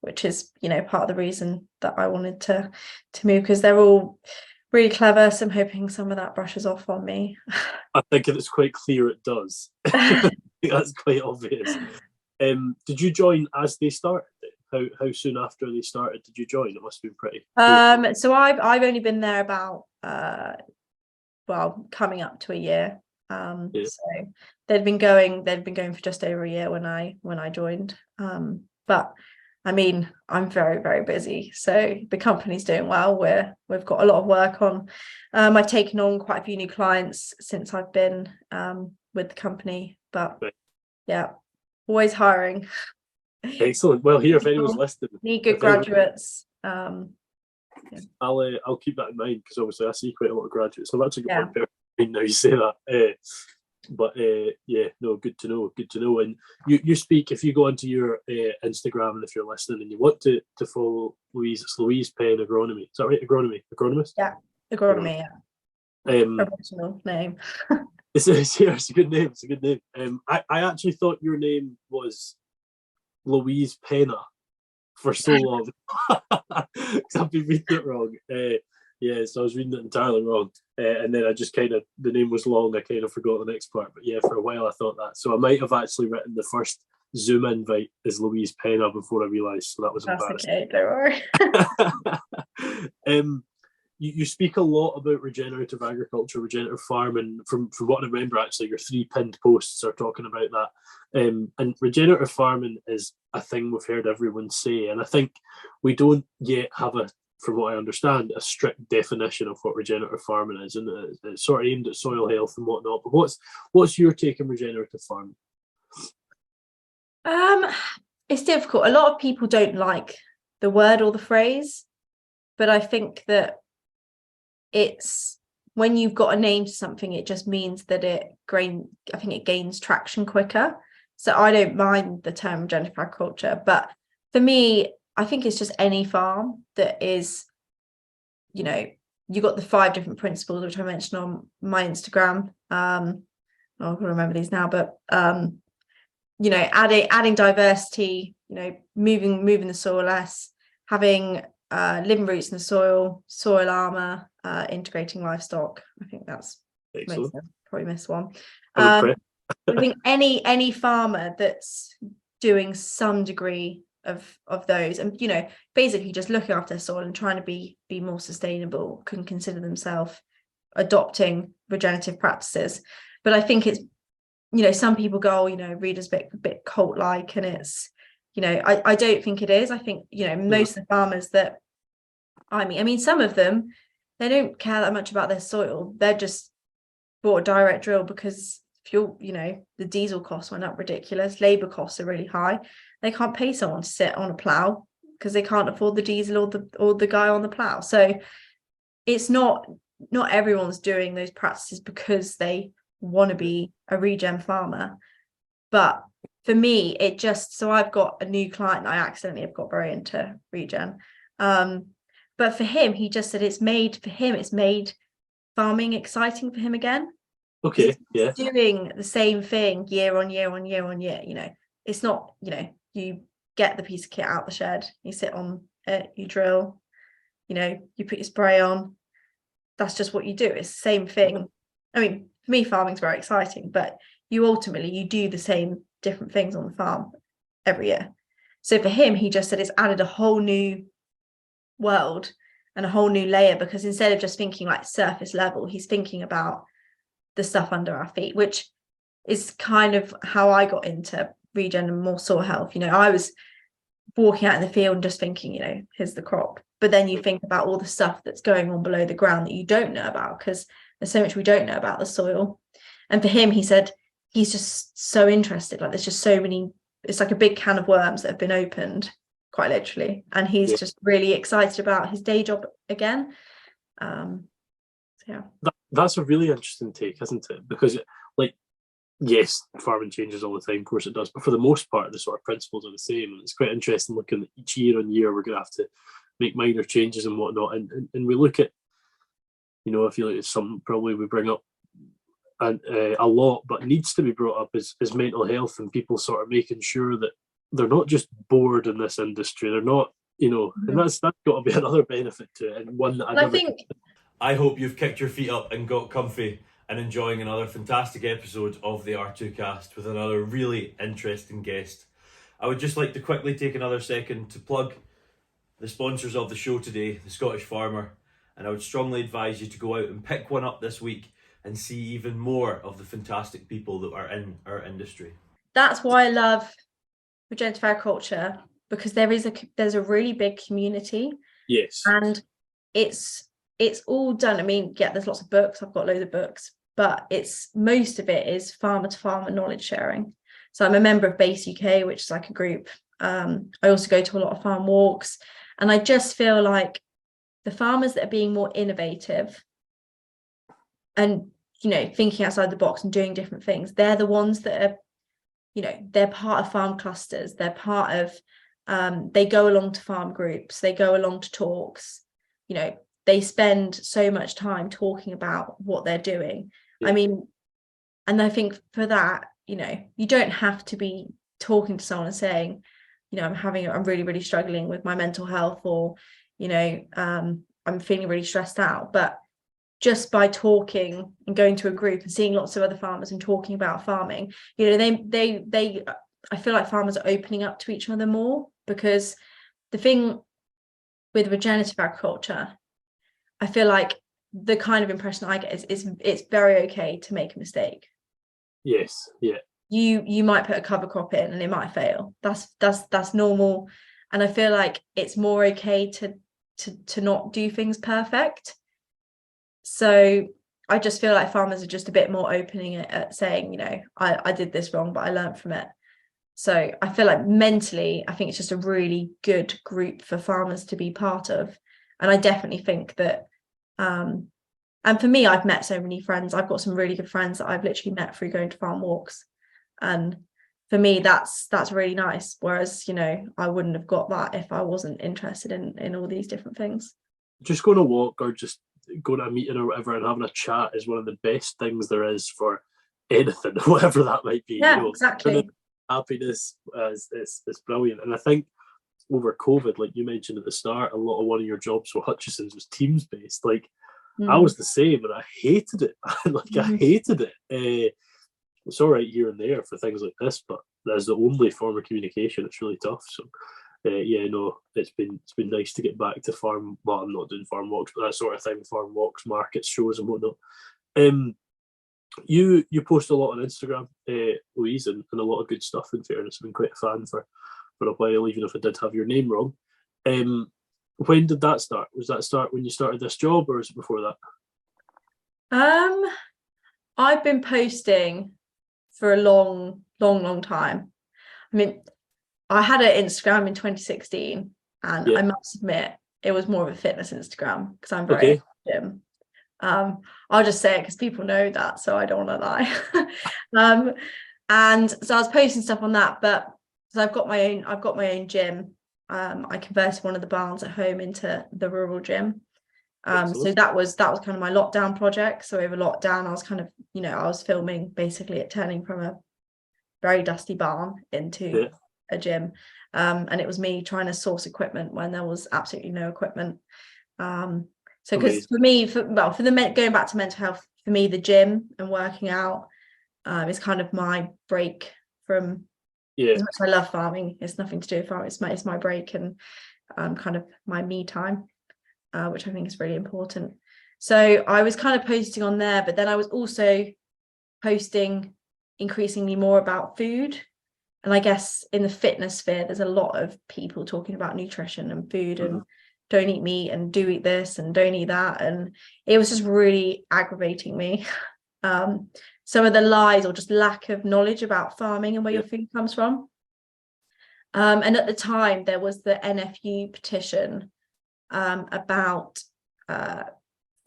which is part of the reason that I wanted to move, because they're all really clever. So I'm hoping some of that brushes off on me. I think it's quite clear it does. I think that's quite obvious. Did you join as they started? How soon after they started did you join? It must have been pretty cool. So I've only been there about coming up to a year. So they'd been going for just over a year when I joined. But I mean, I'm very, very busy. So the company's doing well. We've got a lot of work on. I've taken on quite a few new clients since I've been with the company. But yeah, always hiring. Excellent. Well, here, if anyone's listening, need good graduates. I'll keep that in mind, because obviously I see quite a lot of graduates. So I've actually got one person now you say that. Good to know. Good to know. And you speak, if you go onto your Instagram, and if you're listening and you want to follow Louise, it's Louise Penn Agronomy. Is that right? Agronomist? Yeah, agronomy. Yeah. Original name. It's a good name. It's a good name. I actually thought your name was Louise Penna for so long. I've been reading it wrong. So I was reading it entirely wrong. And then I just the name was long, I kind of forgot the next part. But yeah, for a while I thought that. So I might have actually written the first Zoom invite as Louise Penna before I realised. So that was embarrassing. That's okay, don't worry. You speak a lot about regenerative agriculture, regenerative farming. From what I remember, actually, your 3 pinned posts are talking about that. And regenerative farming is a thing we've heard everyone say, and I think we don't yet have from what I understand, a strict definition of what regenerative farming is, and it's sort of aimed at soil health and whatnot. But what's your take on regenerative farming? It's difficult. A lot of people don't like the word or the phrase, but I think that it's when you've got a name to something, it just means that it gains traction quicker. So I don't mind the term regenerative agriculture, but for me, I think it's just any farm that is, you got the 5 different principles, which I mentioned on my Instagram. I can't remember these now, but adding diversity, moving the soil less, having living roots in the soil armor, integrating livestock. I think that's probably missed one. I think any farmer that's doing some degree of those, and basically just looking after their soil and trying to be more sustainable, can consider themselves adopting regenerative practices. But I think it's some people go, readers a bit cult like, and it's I don't think it is. I think most of the farmers that I mean, some of them, they don't care that much about their soil. They're just bought a direct drill because fuel, the diesel costs went up ridiculous. Labor costs are really high. They can't pay someone to sit on a plow because they can't afford the diesel or the guy on the plow. So it's not everyone's doing those practices because they want to be a regen farmer. But for me, so I've got a new client that I accidentally have got very into regen. But for him, he just said it's made farming exciting for him again. Okay, yeah. Doing the same thing year on year on year on year. It's not, you get the piece of kit out the shed, you sit on it, you drill, you put your spray on. That's just what you do. It's the same thing. I mean, for me, farming's very exciting, but you do the same different things on the farm every year. So for him, he just said it's added a whole new world and a whole new layer, because instead of just thinking like surface level, he's thinking about the stuff under our feet, which is kind of how I got into regen and more soil health. I was walking out in the field and just thinking, here's the crop. But then you think about all the stuff that's going on below the ground that you don't know about, because there's so much we don't know about the soil. And for him, he said he's just so interested. Like, there's just so many, it's like a big can of worms that have been opened, quite literally. And he's just really excited about his day job again. That's a really interesting take, isn't it? Because, yes, farming changes all the time, of course it does, but for the most part, the sort of principles are the same. And it's quite interesting looking at each year on year, we're going to have to make minor changes and whatnot. And we look at, I feel like it's something probably we bring up a lot, but needs to be brought up is mental health, and people sort of making sure that they're not just bored in this industry. They're not, and that's got to be another benefit to it. And one that I hope you've kicked your feet up and got comfy and enjoying another fantastic episode of the R2Kast with another really interesting guest. I would just like to quickly take another second to plug the sponsors of the show today, the Scottish Farmer, and I would strongly advise you to go out and pick one up this week and see even more of the fantastic people that are in our industry. That's why I love regenerative agriculture, because there's a really big community. Yes. And it's all done. I mean, there's lots of books. I've got loads of books, but most of it is farmer to farmer knowledge sharing. So I'm a member of Base UK, which is like a group. I also go to a lot of farm walks, and I just feel like the farmers that are being more innovative and, thinking outside the box and doing different things, they're the ones that are, they're part of farm clusters. They're part of, they go along to farm groups. They go along to talks, they spend so much time talking about what they're doing. Yeah. I mean, and I think for that, you don't have to be talking to someone and saying, I'm really, really struggling with my mental health, or, I'm feeling really stressed out. But just by talking and going to a group and seeing lots of other farmers and talking about farming, I feel like farmers are opening up to each other more, because the thing with regenerative agriculture, I feel like the kind of impression I get is it's very okay to make a mistake. Yes, yeah. You might put a cover crop in and it might fail. That's normal. And I feel like it's more okay to not do things perfect. So I just feel like farmers are just a bit more opening at saying, I did this wrong, but I learned from it. So I feel like mentally, I think it's just a really good group for farmers to be part of. And I definitely think that, and for me, I've met so many friends. I've got some really good friends that I've literally met through going to farm walks. And for me, that's really nice. Whereas, I wouldn't have got that if I wasn't interested in all these different things. Just going to walk or just going to a meeting or whatever and having a chat is one of the best things there is for anything, whatever that might be. Yeah, exactly. Happiness is brilliant. And I think over COVID, like you mentioned at the start, a lot of one of your jobs for Hutchison's was teams based. Like I was the same, and I hated it. I hated it. It's all right here and there for things like this, but as the only form of communication, it's really tough. So it's been nice to get back to farm. Well, I'm not doing farm walks, but that sort of thing, farm walks, markets, shows, and whatnot. You post a lot on Instagram, Louise, and a lot of good stuff. In fairness, I've been quite a fan for a while, even if I did have your name wrong. When did that start? Was that start when you started this job, or was it before that? I've been posting for a long time. I mean, I had an Instagram in 2016, and I must admit it was more of a fitness Instagram because I'm very into the gym. I'll just say it because people know that, so I don't want to lie. And so I was posting stuff on that, but so I've got my own gym. I converted one of the barns at home into the rural gym. So that was kind of my lockdown project. So over lockdown, I was kind of, I was filming basically it turning from a very dusty barn into a gym. And it was me trying to source equipment when there was absolutely no equipment. So because for me, going back to mental health, for me, the gym and working out is kind of my break from, as much as I love farming, it's nothing to do with farming. It's my break and kind of my me time, which I think is really important. So I was kind of posting on there, but then I was also posting increasingly more about food. And I guess in the fitness sphere, there's a lot of people talking about nutrition and food and don't eat meat and do eat this and don't eat that. And it was just really aggravating me. Some of the lies or just lack of knowledge about farming and where your food comes from. And at the time, there was the NFU petition about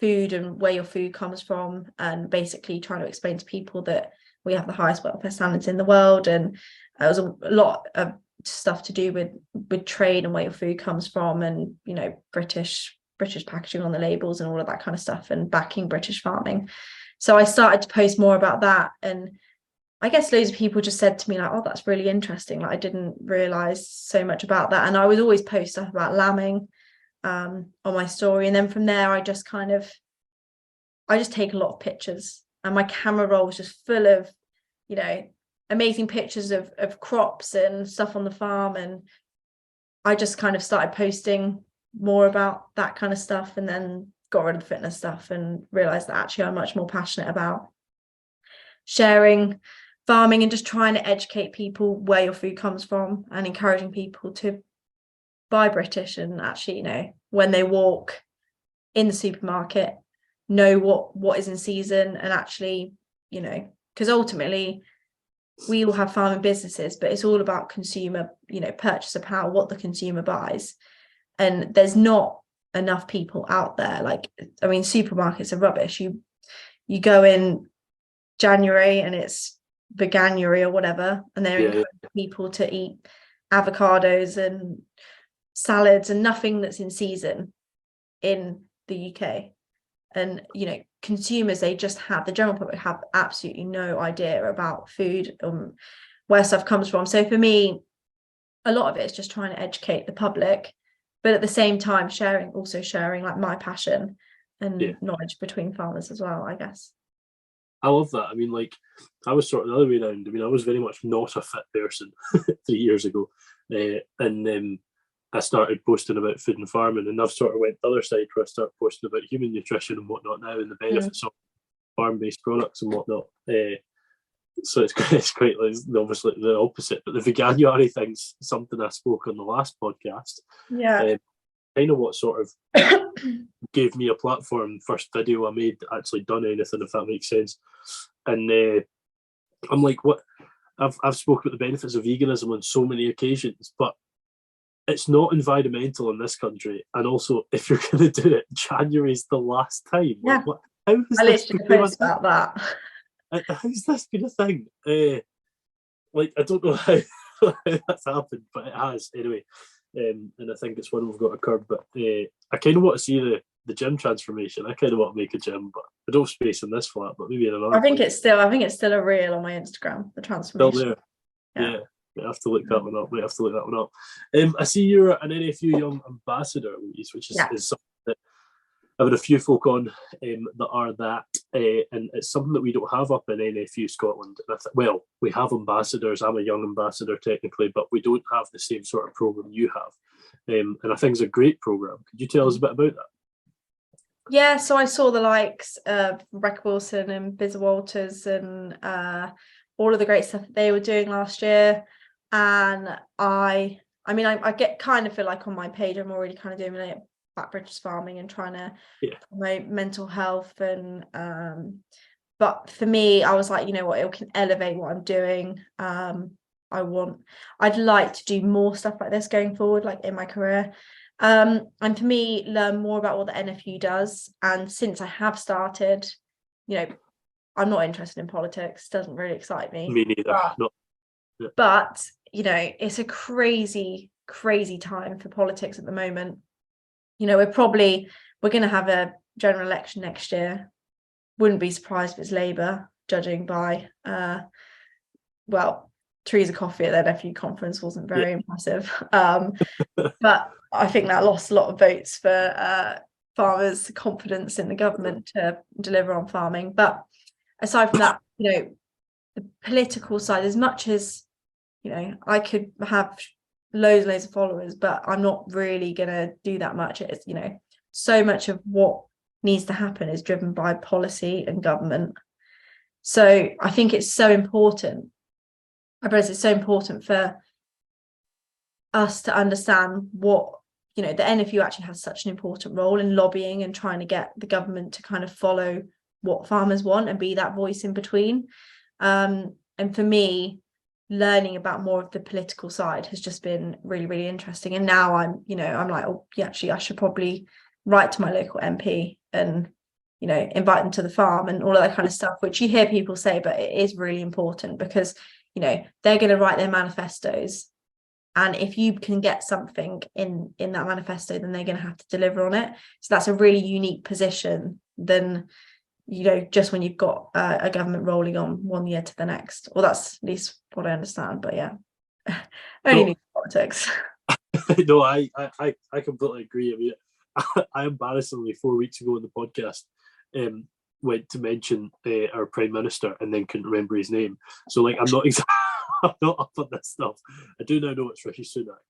food and where your food comes from, and basically trying to explain to people that we have the highest welfare standards in the world. And it was a lot of stuff to do with trade and where your food comes from, and British packaging on the labels and all of that kind of stuff, and backing British farming. So I started to post more about that, and I guess loads of people just said to me like, oh, that's really interesting, like I didn't realize so much about that. And I would always post stuff about lambing on my story, and then from there I just take a lot of pictures, and my camera roll was just full of amazing pictures of crops and stuff on the farm. And I just kind of started posting more about that kind of stuff, and then got rid of the fitness stuff and realized that actually I'm much more passionate about sharing farming and just trying to educate people where your food comes from, and encouraging people to buy British, and actually when they walk in the supermarket know what is in season, and actually because ultimately we all have farming businesses, but it's all about consumer purchaser power, what the consumer buys. And there's not enough people out there. Like, I mean, supermarkets are rubbish. You go in January and it's veganuary or whatever, and they're encouraging people to eat avocados and salads and nothing that's in season in the UK. And consumers, the general public have absolutely no idea about food, where stuff comes from. So for me, a lot of it is just trying to educate the public, but at the same time sharing like my passion and knowledge between farmers as well, I guess. I love that. I mean, like, I was sort of the other way around. I mean, I was very much not a fit person 3 years ago, and I started posting about food and farming, and I've sort of went the other side where I start posting about human nutrition and whatnot now, and the benefits of farm-based products and whatnot. So it's quite like obviously the opposite, but the veganuary thing's something I spoke on the last podcast. Kind of what sort of gave me a platform. First video I made actually done anything, if that makes sense. And I'm like, what? I've spoken about the benefits of veganism on so many occasions, but it's not environmental in this country. And also, if you're going to do it, January's the last time. Yeah. Like, how has I this literally been post about that. How's this been a thing? Like, I don't know how that's happened, but it has anyway. And I think it's one we've got to curb. But I kind of want to see the gym transformation. I kind of want to make a gym, but I don't have space in this flat. But maybe in another. I think it's still a reel on my Instagram. The transformation. Still there. Yeah. I have to look that one up. I see you're an NFU Young Ambassador, Louise, which is something that I've had a few folk on that are that, and it's something that we don't have up in NFU Scotland. And we have ambassadors. I'm a young ambassador technically, but we don't have the same sort of program you have. And I think it's a great program. Could you tell us a bit about that? Yeah, so I saw the likes of Rebecca Wilson and Biz Walters and all of the great stuff that they were doing last year. And I I mean, I get kind of feel like on my page I'm already kind of doing like backbreakers farming and trying to promote mental health, and but for me, I was like, you know what, it can elevate what I'm doing. I'd like to do more stuff like this going forward, like in my career. And for me, learn more about what the NFU does. And since I have started, you know, I'm not interested in politics, doesn't really excite me. Me neither. But you know, it's a crazy time for politics at the moment. You know, we're going to have a general election next year. Wouldn't be surprised if it's Labour, judging by Theresa Coffey at the NFU conference wasn't very impressive. But I think that lost a lot of votes for farmers' confidence in the government to deliver on farming. But aside from that, you know, the political side, as much as, you know, I could have loads of followers, but I'm not really going to do that much. It's, you know, so much of what needs to happen is driven by policy and government. So I think it's so important. I suppose it's so important for us to understand what, you know, the NFU actually has such an important role in lobbying and trying to get the government to kind of follow what farmers want and be that voice in between. And for me, learning about more of the political side has just been really interesting. And now I'm like, oh, yeah, actually, I should probably write to my local MP and, you know, invite them to the farm and all of that kind of stuff, which you hear people say, but it is really important because, you know, they're going to write their manifestos. And if you can get something in that manifesto, then they're going to have to deliver on it. So that's a really unique position than, you know, just when you've got a government rolling on one year to the next. Well, that's at least what I understand. But yeah, only need politics. No, I completely agree. I mean, I embarrassingly 4 weeks ago on the podcast went to mention our Prime Minister and then couldn't remember his name. So like, I'm not exactly. I'm not up on this stuff. I do now know it's Rishi Sunak.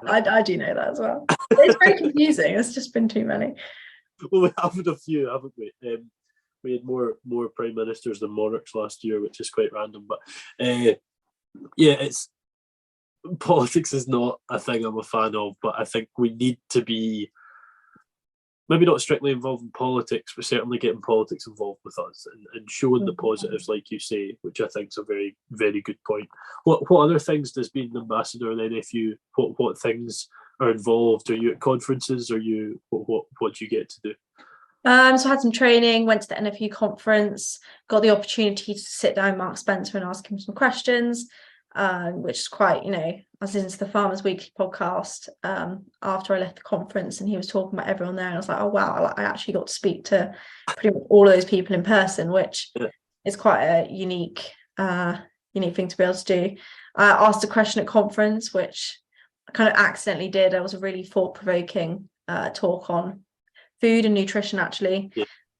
I do know that as well. It's very confusing. It's just been too many. Well, we have a few, haven't we? We had more prime ministers than monarchs last year, which is quite random. But it's politics is not a thing I'm a fan of. But I think we need to be maybe not strictly involved in politics, but certainly getting politics involved with us and showing the positives, like you say, which I think is a very, very good point. What other things does being an ambassador then, if you what things are involved? Are you at conferences? Or you what do you get to do? So I had some training, went to the NFU conference, got the opportunity to sit down with Mark Spencer and ask him some questions, which is quite, you know, I was into the Farmers Weekly podcast after I left the conference, and he was talking about everyone there, and I was like, oh wow, I actually got to speak to pretty much all of those people in person, which is quite a unique thing to be able to do. I asked a question at conference, which I kind of accidentally did. It was a really thought-provoking talk on food and nutrition, actually.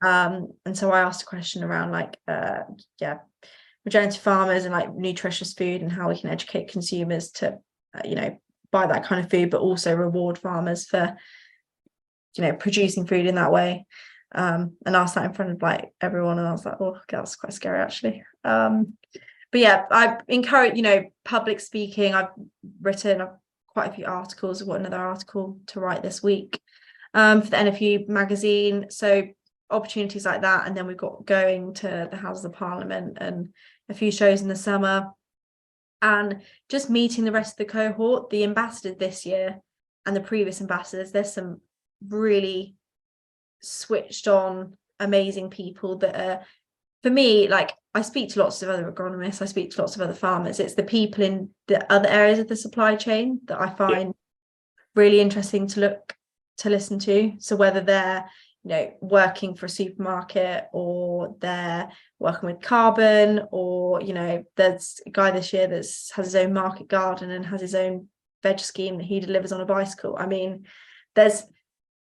And so I asked a question around like regenerative farmers and like nutritious food and how we can educate consumers to you know, buy that kind of food, but also reward farmers for, you know, producing food in that way. And asked that in front of like everyone, and I was like, oh, that's quite scary actually. But yeah, I encourage, you know, public speaking. I've written quite a few articles. I've got another article to write this week for the NFU magazine. So opportunities like that, and then we've got going to the Houses of Parliament and a few shows in the summer, and just meeting the rest of the cohort, the ambassadors this year and the previous ambassadors. There's some really switched on, amazing people that are, for me, like, I speak to lots of other agronomists, I speak to lots of other farmers. It's the people in the other areas of the supply chain that I find really interesting to listen to. So whether they're, you know, working for a supermarket, or they're working with carbon, or, you know, there's a guy this year that has his own market garden and has his own veg scheme that he delivers on a bicycle. I mean, there's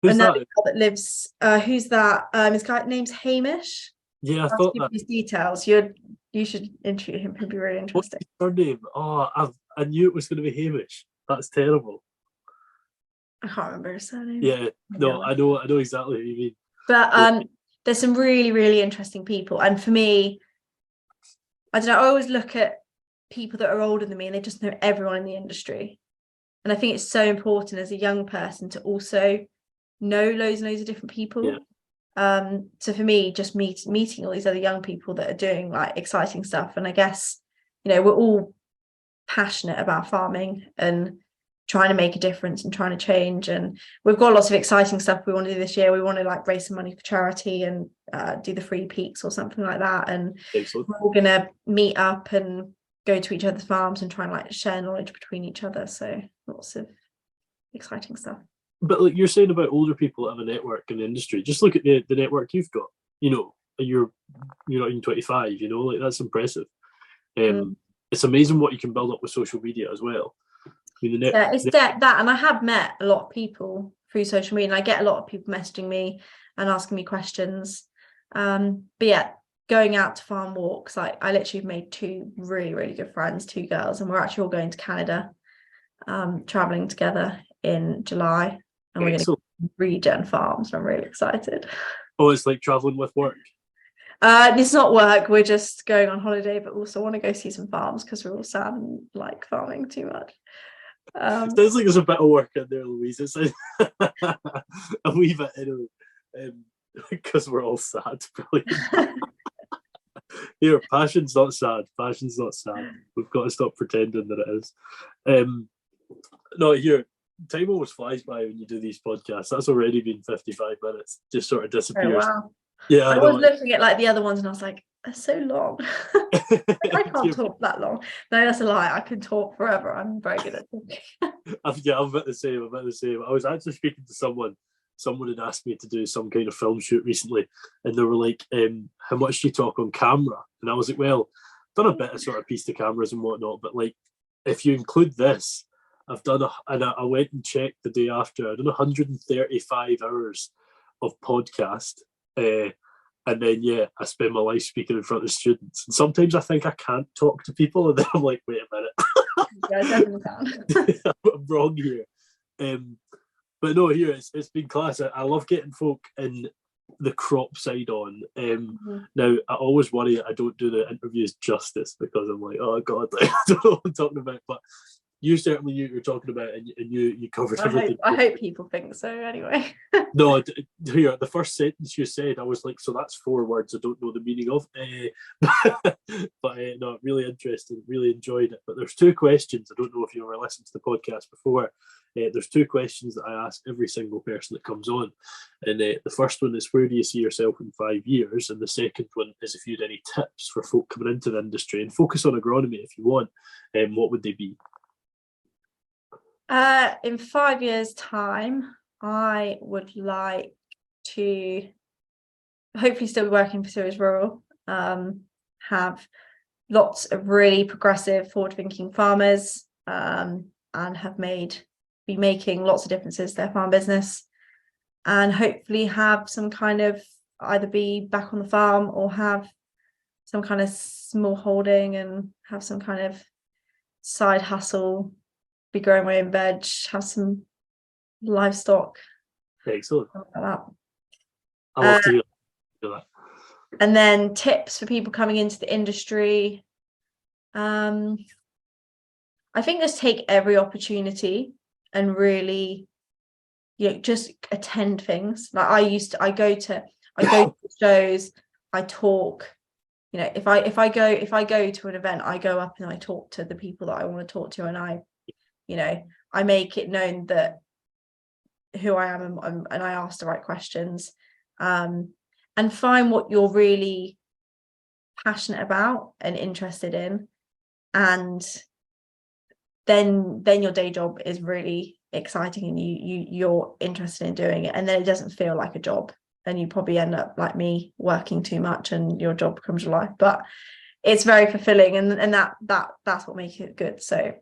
another guy that lives, who's that? His guy name's Hamish. Yeah, I thought that. These details. You should interview him. He'd be really interesting. What's her name? Oh, I knew it was going to be Hamish. That's terrible. I can't remember his surname. Yeah, no, I know exactly what you mean. But there's some really, really interesting people. And for me, I don't know, I always look at people that are older than me and they just know everyone in the industry. And I think it's so important as a young person to also know loads and loads of different people. So for me, just meeting all these other young people that are doing like exciting stuff, and I guess, you know, we're all passionate about farming and trying to make a difference and trying to change, and we've got lots of exciting stuff we want to do this year. We want to like raise some money for charity and do the free peaks or something like that, and Excellent. we're all gonna meet up and go to each other's farms and try and like share knowledge between each other. So lots of exciting stuff. But like you're saying about older people that have a network in the industry, just look at the network you've got. You know, you're not even 25. You know, like that's impressive. It's amazing what you can build up with social media as well. I mean, it's that, and I have met a lot of people through social media, and I get a lot of people messaging me and asking me questions. But yeah, going out to farm walks, I literally made 2 really, really good friends, 2 girls, and we're actually all going to Canada, traveling together in July, and we're going to regen farms. So I'm really excited. Oh, it's like traveling with work. It's not work, we're just going on holiday, but also want to go see some farms because we're all sad and like farming too much. It sounds like there's a bit of work in there, Louise. It's a wee bit anyway, because we're all sad. Here, passion's not sad. Passion's not sad. We've got to stop pretending that it is. No, here, time always flies by when you do these podcasts. That's already been 55 minutes. Just sort of disappears. Oh, wow. Yeah, I was looking at like the other ones and I was like, they're so long. I can't talk that long. No, that's a lie. I can talk forever. I'm very good at talking. I'm about the same. I was actually speaking to someone had asked me to do some kind of film shoot recently, and they were like, how much do you talk on camera? And I was like, well, I've done a bit of sort of piece to cameras and whatnot, but like, if you include this, I've done and I went and checked the day after, I've done 135 hours of podcast, and then yeah, I spend my life speaking in front of students, and sometimes I think I can't talk to people, and then I'm like, wait a minute. Yeah, definitely can. I'm wrong here. But no, here it's been class. I love getting folk in the crop side on. Now I always worry I don't do the interviews justice because I'm like, oh god, I don't know what I'm talking about. But you certainly knew what you're talking about, and you covered everything. I hope people think so anyway. No, here, the first sentence you said, I was like, so that's 4 words I don't know the meaning of. But no, really interesting, really enjoyed it. But there's 2 questions. I don't know if you ever listened to the podcast before. There's 2 questions that I ask every single person that comes on. And the first one is, where do you see yourself in 5 years? And the second one is, if you had any tips for folk coming into the industry, and focus on agronomy if you want, what would they be? In 5 years' time, I would like to hopefully still be working for Ceres Rural, have lots of really progressive, forward-thinking farmers, and be making lots of differences to their farm business, and hopefully have some kind of, either be back on the farm or have some kind of small holding and have some kind of side hustle, be growing my own veg, have some livestock. Excellent. Like that. I love to hear that. And then tips for people coming into the industry. I think just take every opportunity and really, just attend things. Like I go to shows, I talk. If I go to an event, I go up and I talk to the people that I want to talk to, and I make it known that who I am, and I ask the right questions, and find what you're really passionate about and interested in, and then your day job is really exciting and you're interested in doing it, and then it doesn't feel like a job, and you probably end up like me, working too much and your job becomes your life, but it's very fulfilling, and that's what makes it good. So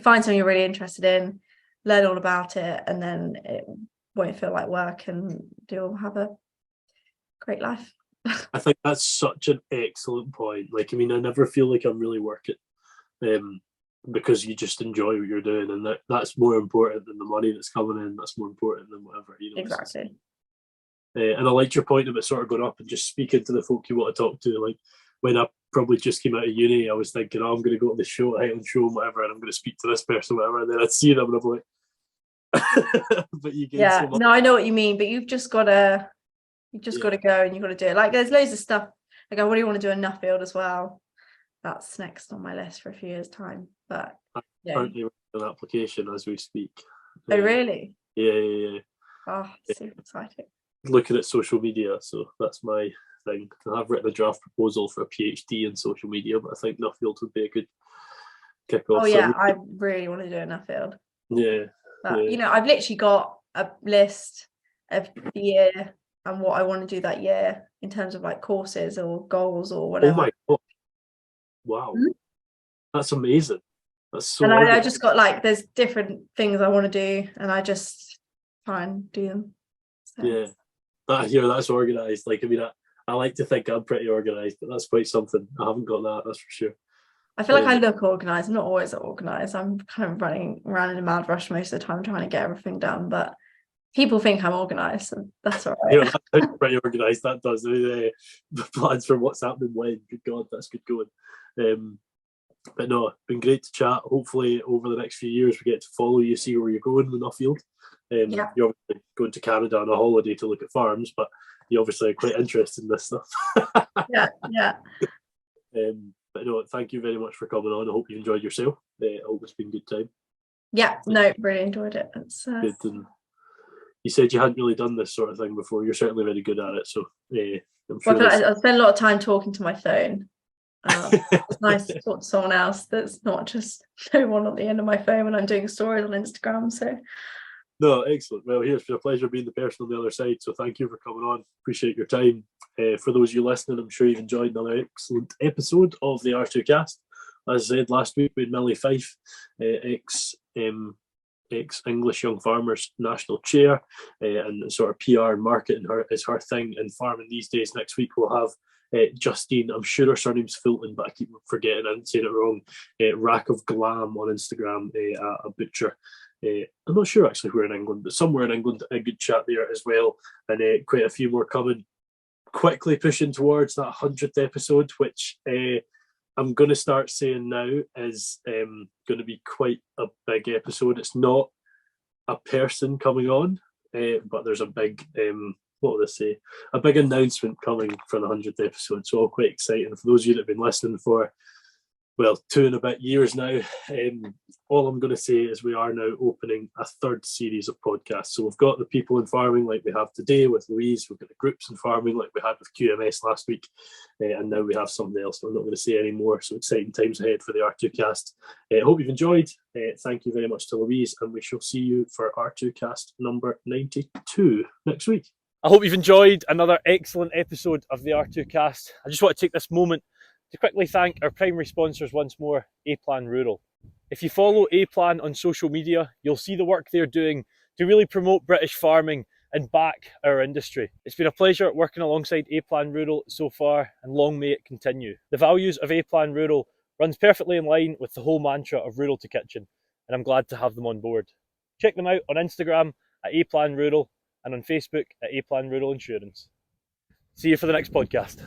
find something you're really interested in, learn all about it, and then it won't feel like work, and you'll have a great life. I think that's such an excellent point. Like, I mean, I never feel like I'm really working, because you just enjoy what you're doing, and that's more important than the money that's coming in. That's more important than whatever, Exactly. And I liked your point about sort of going up and just speaking to the folk you want to talk to. Like, when I probably just came out of uni, I was thinking, oh, I'm going to go to the show, Highland Show, whatever, and I'm going to speak to this person, whatever, and then I'd see them and I'm like, but you get so much. No, I know what you mean, but you've just got to go and you've got to do it. Like there's loads of stuff. Like I really want to do a Nuffield as well. That's next on my list for a few years' time. But currently writing an application as we speak. Oh really? Yeah. Oh, super exciting. Looking at social media, so that's my thing. I've written a draft proposal for a PhD in social media, but I think Nuffield would be a good kick-off. Oh yeah, I really want to do a Nuffield. Yeah. But you know, I've literally got a list of the year and what I want to do that year in terms of like courses or goals or whatever. Oh my god. Wow. That's amazing. That's so and I just got like there's different things I want to do and I just try and do them. So. Yeah. I hear that's organised. Like, I mean, I like to think I'm pretty organised, but that's quite something. I haven't got that, that's for sure. I feel like I look organised. I'm not always organised. I'm kind of running around in a mad rush most of the time trying to get everything done, but people think I'm organised, so that's all right. Yeah, that's pretty organised, that does. The plans for what's happening when. Good God, that's good going. But no, it's been great to chat. Hopefully over the next few years we get to follow you, see where you're going with Nuffield. You're obviously going to Canada on a holiday to look at farms, but you obviously are quite interested in this stuff. Yeah. But no, thank you very much for coming on. I hope you enjoyed yourself. I hope it's been a good time. Yeah, no, really enjoyed it. It's good. And you said you hadn't really done this sort of thing before. You're certainly very good at it. So I'm sure I spend a lot of time talking to my phone. It's nice to talk to someone else that's not just no one at the end of my phone when I'm doing stories on Instagram. So no, excellent. Well, it's been a pleasure being the person on the other side. So thank you for coming on. Appreciate your time. For those of you listening, I'm sure you've enjoyed another excellent episode of the R2Kast. As I said last week, we had Millie Fife, ex-English Young Farmers National Chair, and sort of PR and marketing is her thing in farming these days. Next week we'll have Justine, I'm sure her surname's Fulton, but I keep forgetting and saying it wrong. Rack of Glam on Instagram, a butcher. I'm not sure actually where in England, but somewhere in England, a good chat there as well, and quite a few more coming. Quickly pushing towards that 100th episode, which I'm going to start saying now is going to be quite a big episode. It's not a person coming on, but there's a big what will I say? A big announcement coming for the 100th episode. So all quite exciting. For those of you that have been listening for, 2 and a bit years now, all I'm going to say is we are now opening a third series of podcasts. So we've got the people in farming like we have today with Louise. We've got the groups in farming like we had with QMS last week. And now we have something else I'm not going to say anymore. So exciting times ahead for the R2Kast. I hope you've enjoyed. Thank you very much to Louise. And we shall see you for R2Kast number 92 next week. I hope you've enjoyed another excellent episode of the R2Kast. I just want to take this moment to quickly thank our primary sponsors once more, A-Plan Rural. If you follow A-Plan on social media, you'll see the work they're doing to really promote British farming and back our industry. It's been a pleasure working alongside A-Plan Rural so far, and long may it continue. The values of A-Plan Rural runs perfectly in line with the whole mantra of Rural to Kitchen, and I'm glad to have them on board. Check them out on Instagram at A-Plan Rural and on Facebook at A-Plan Rural Insurance. See you for the next podcast.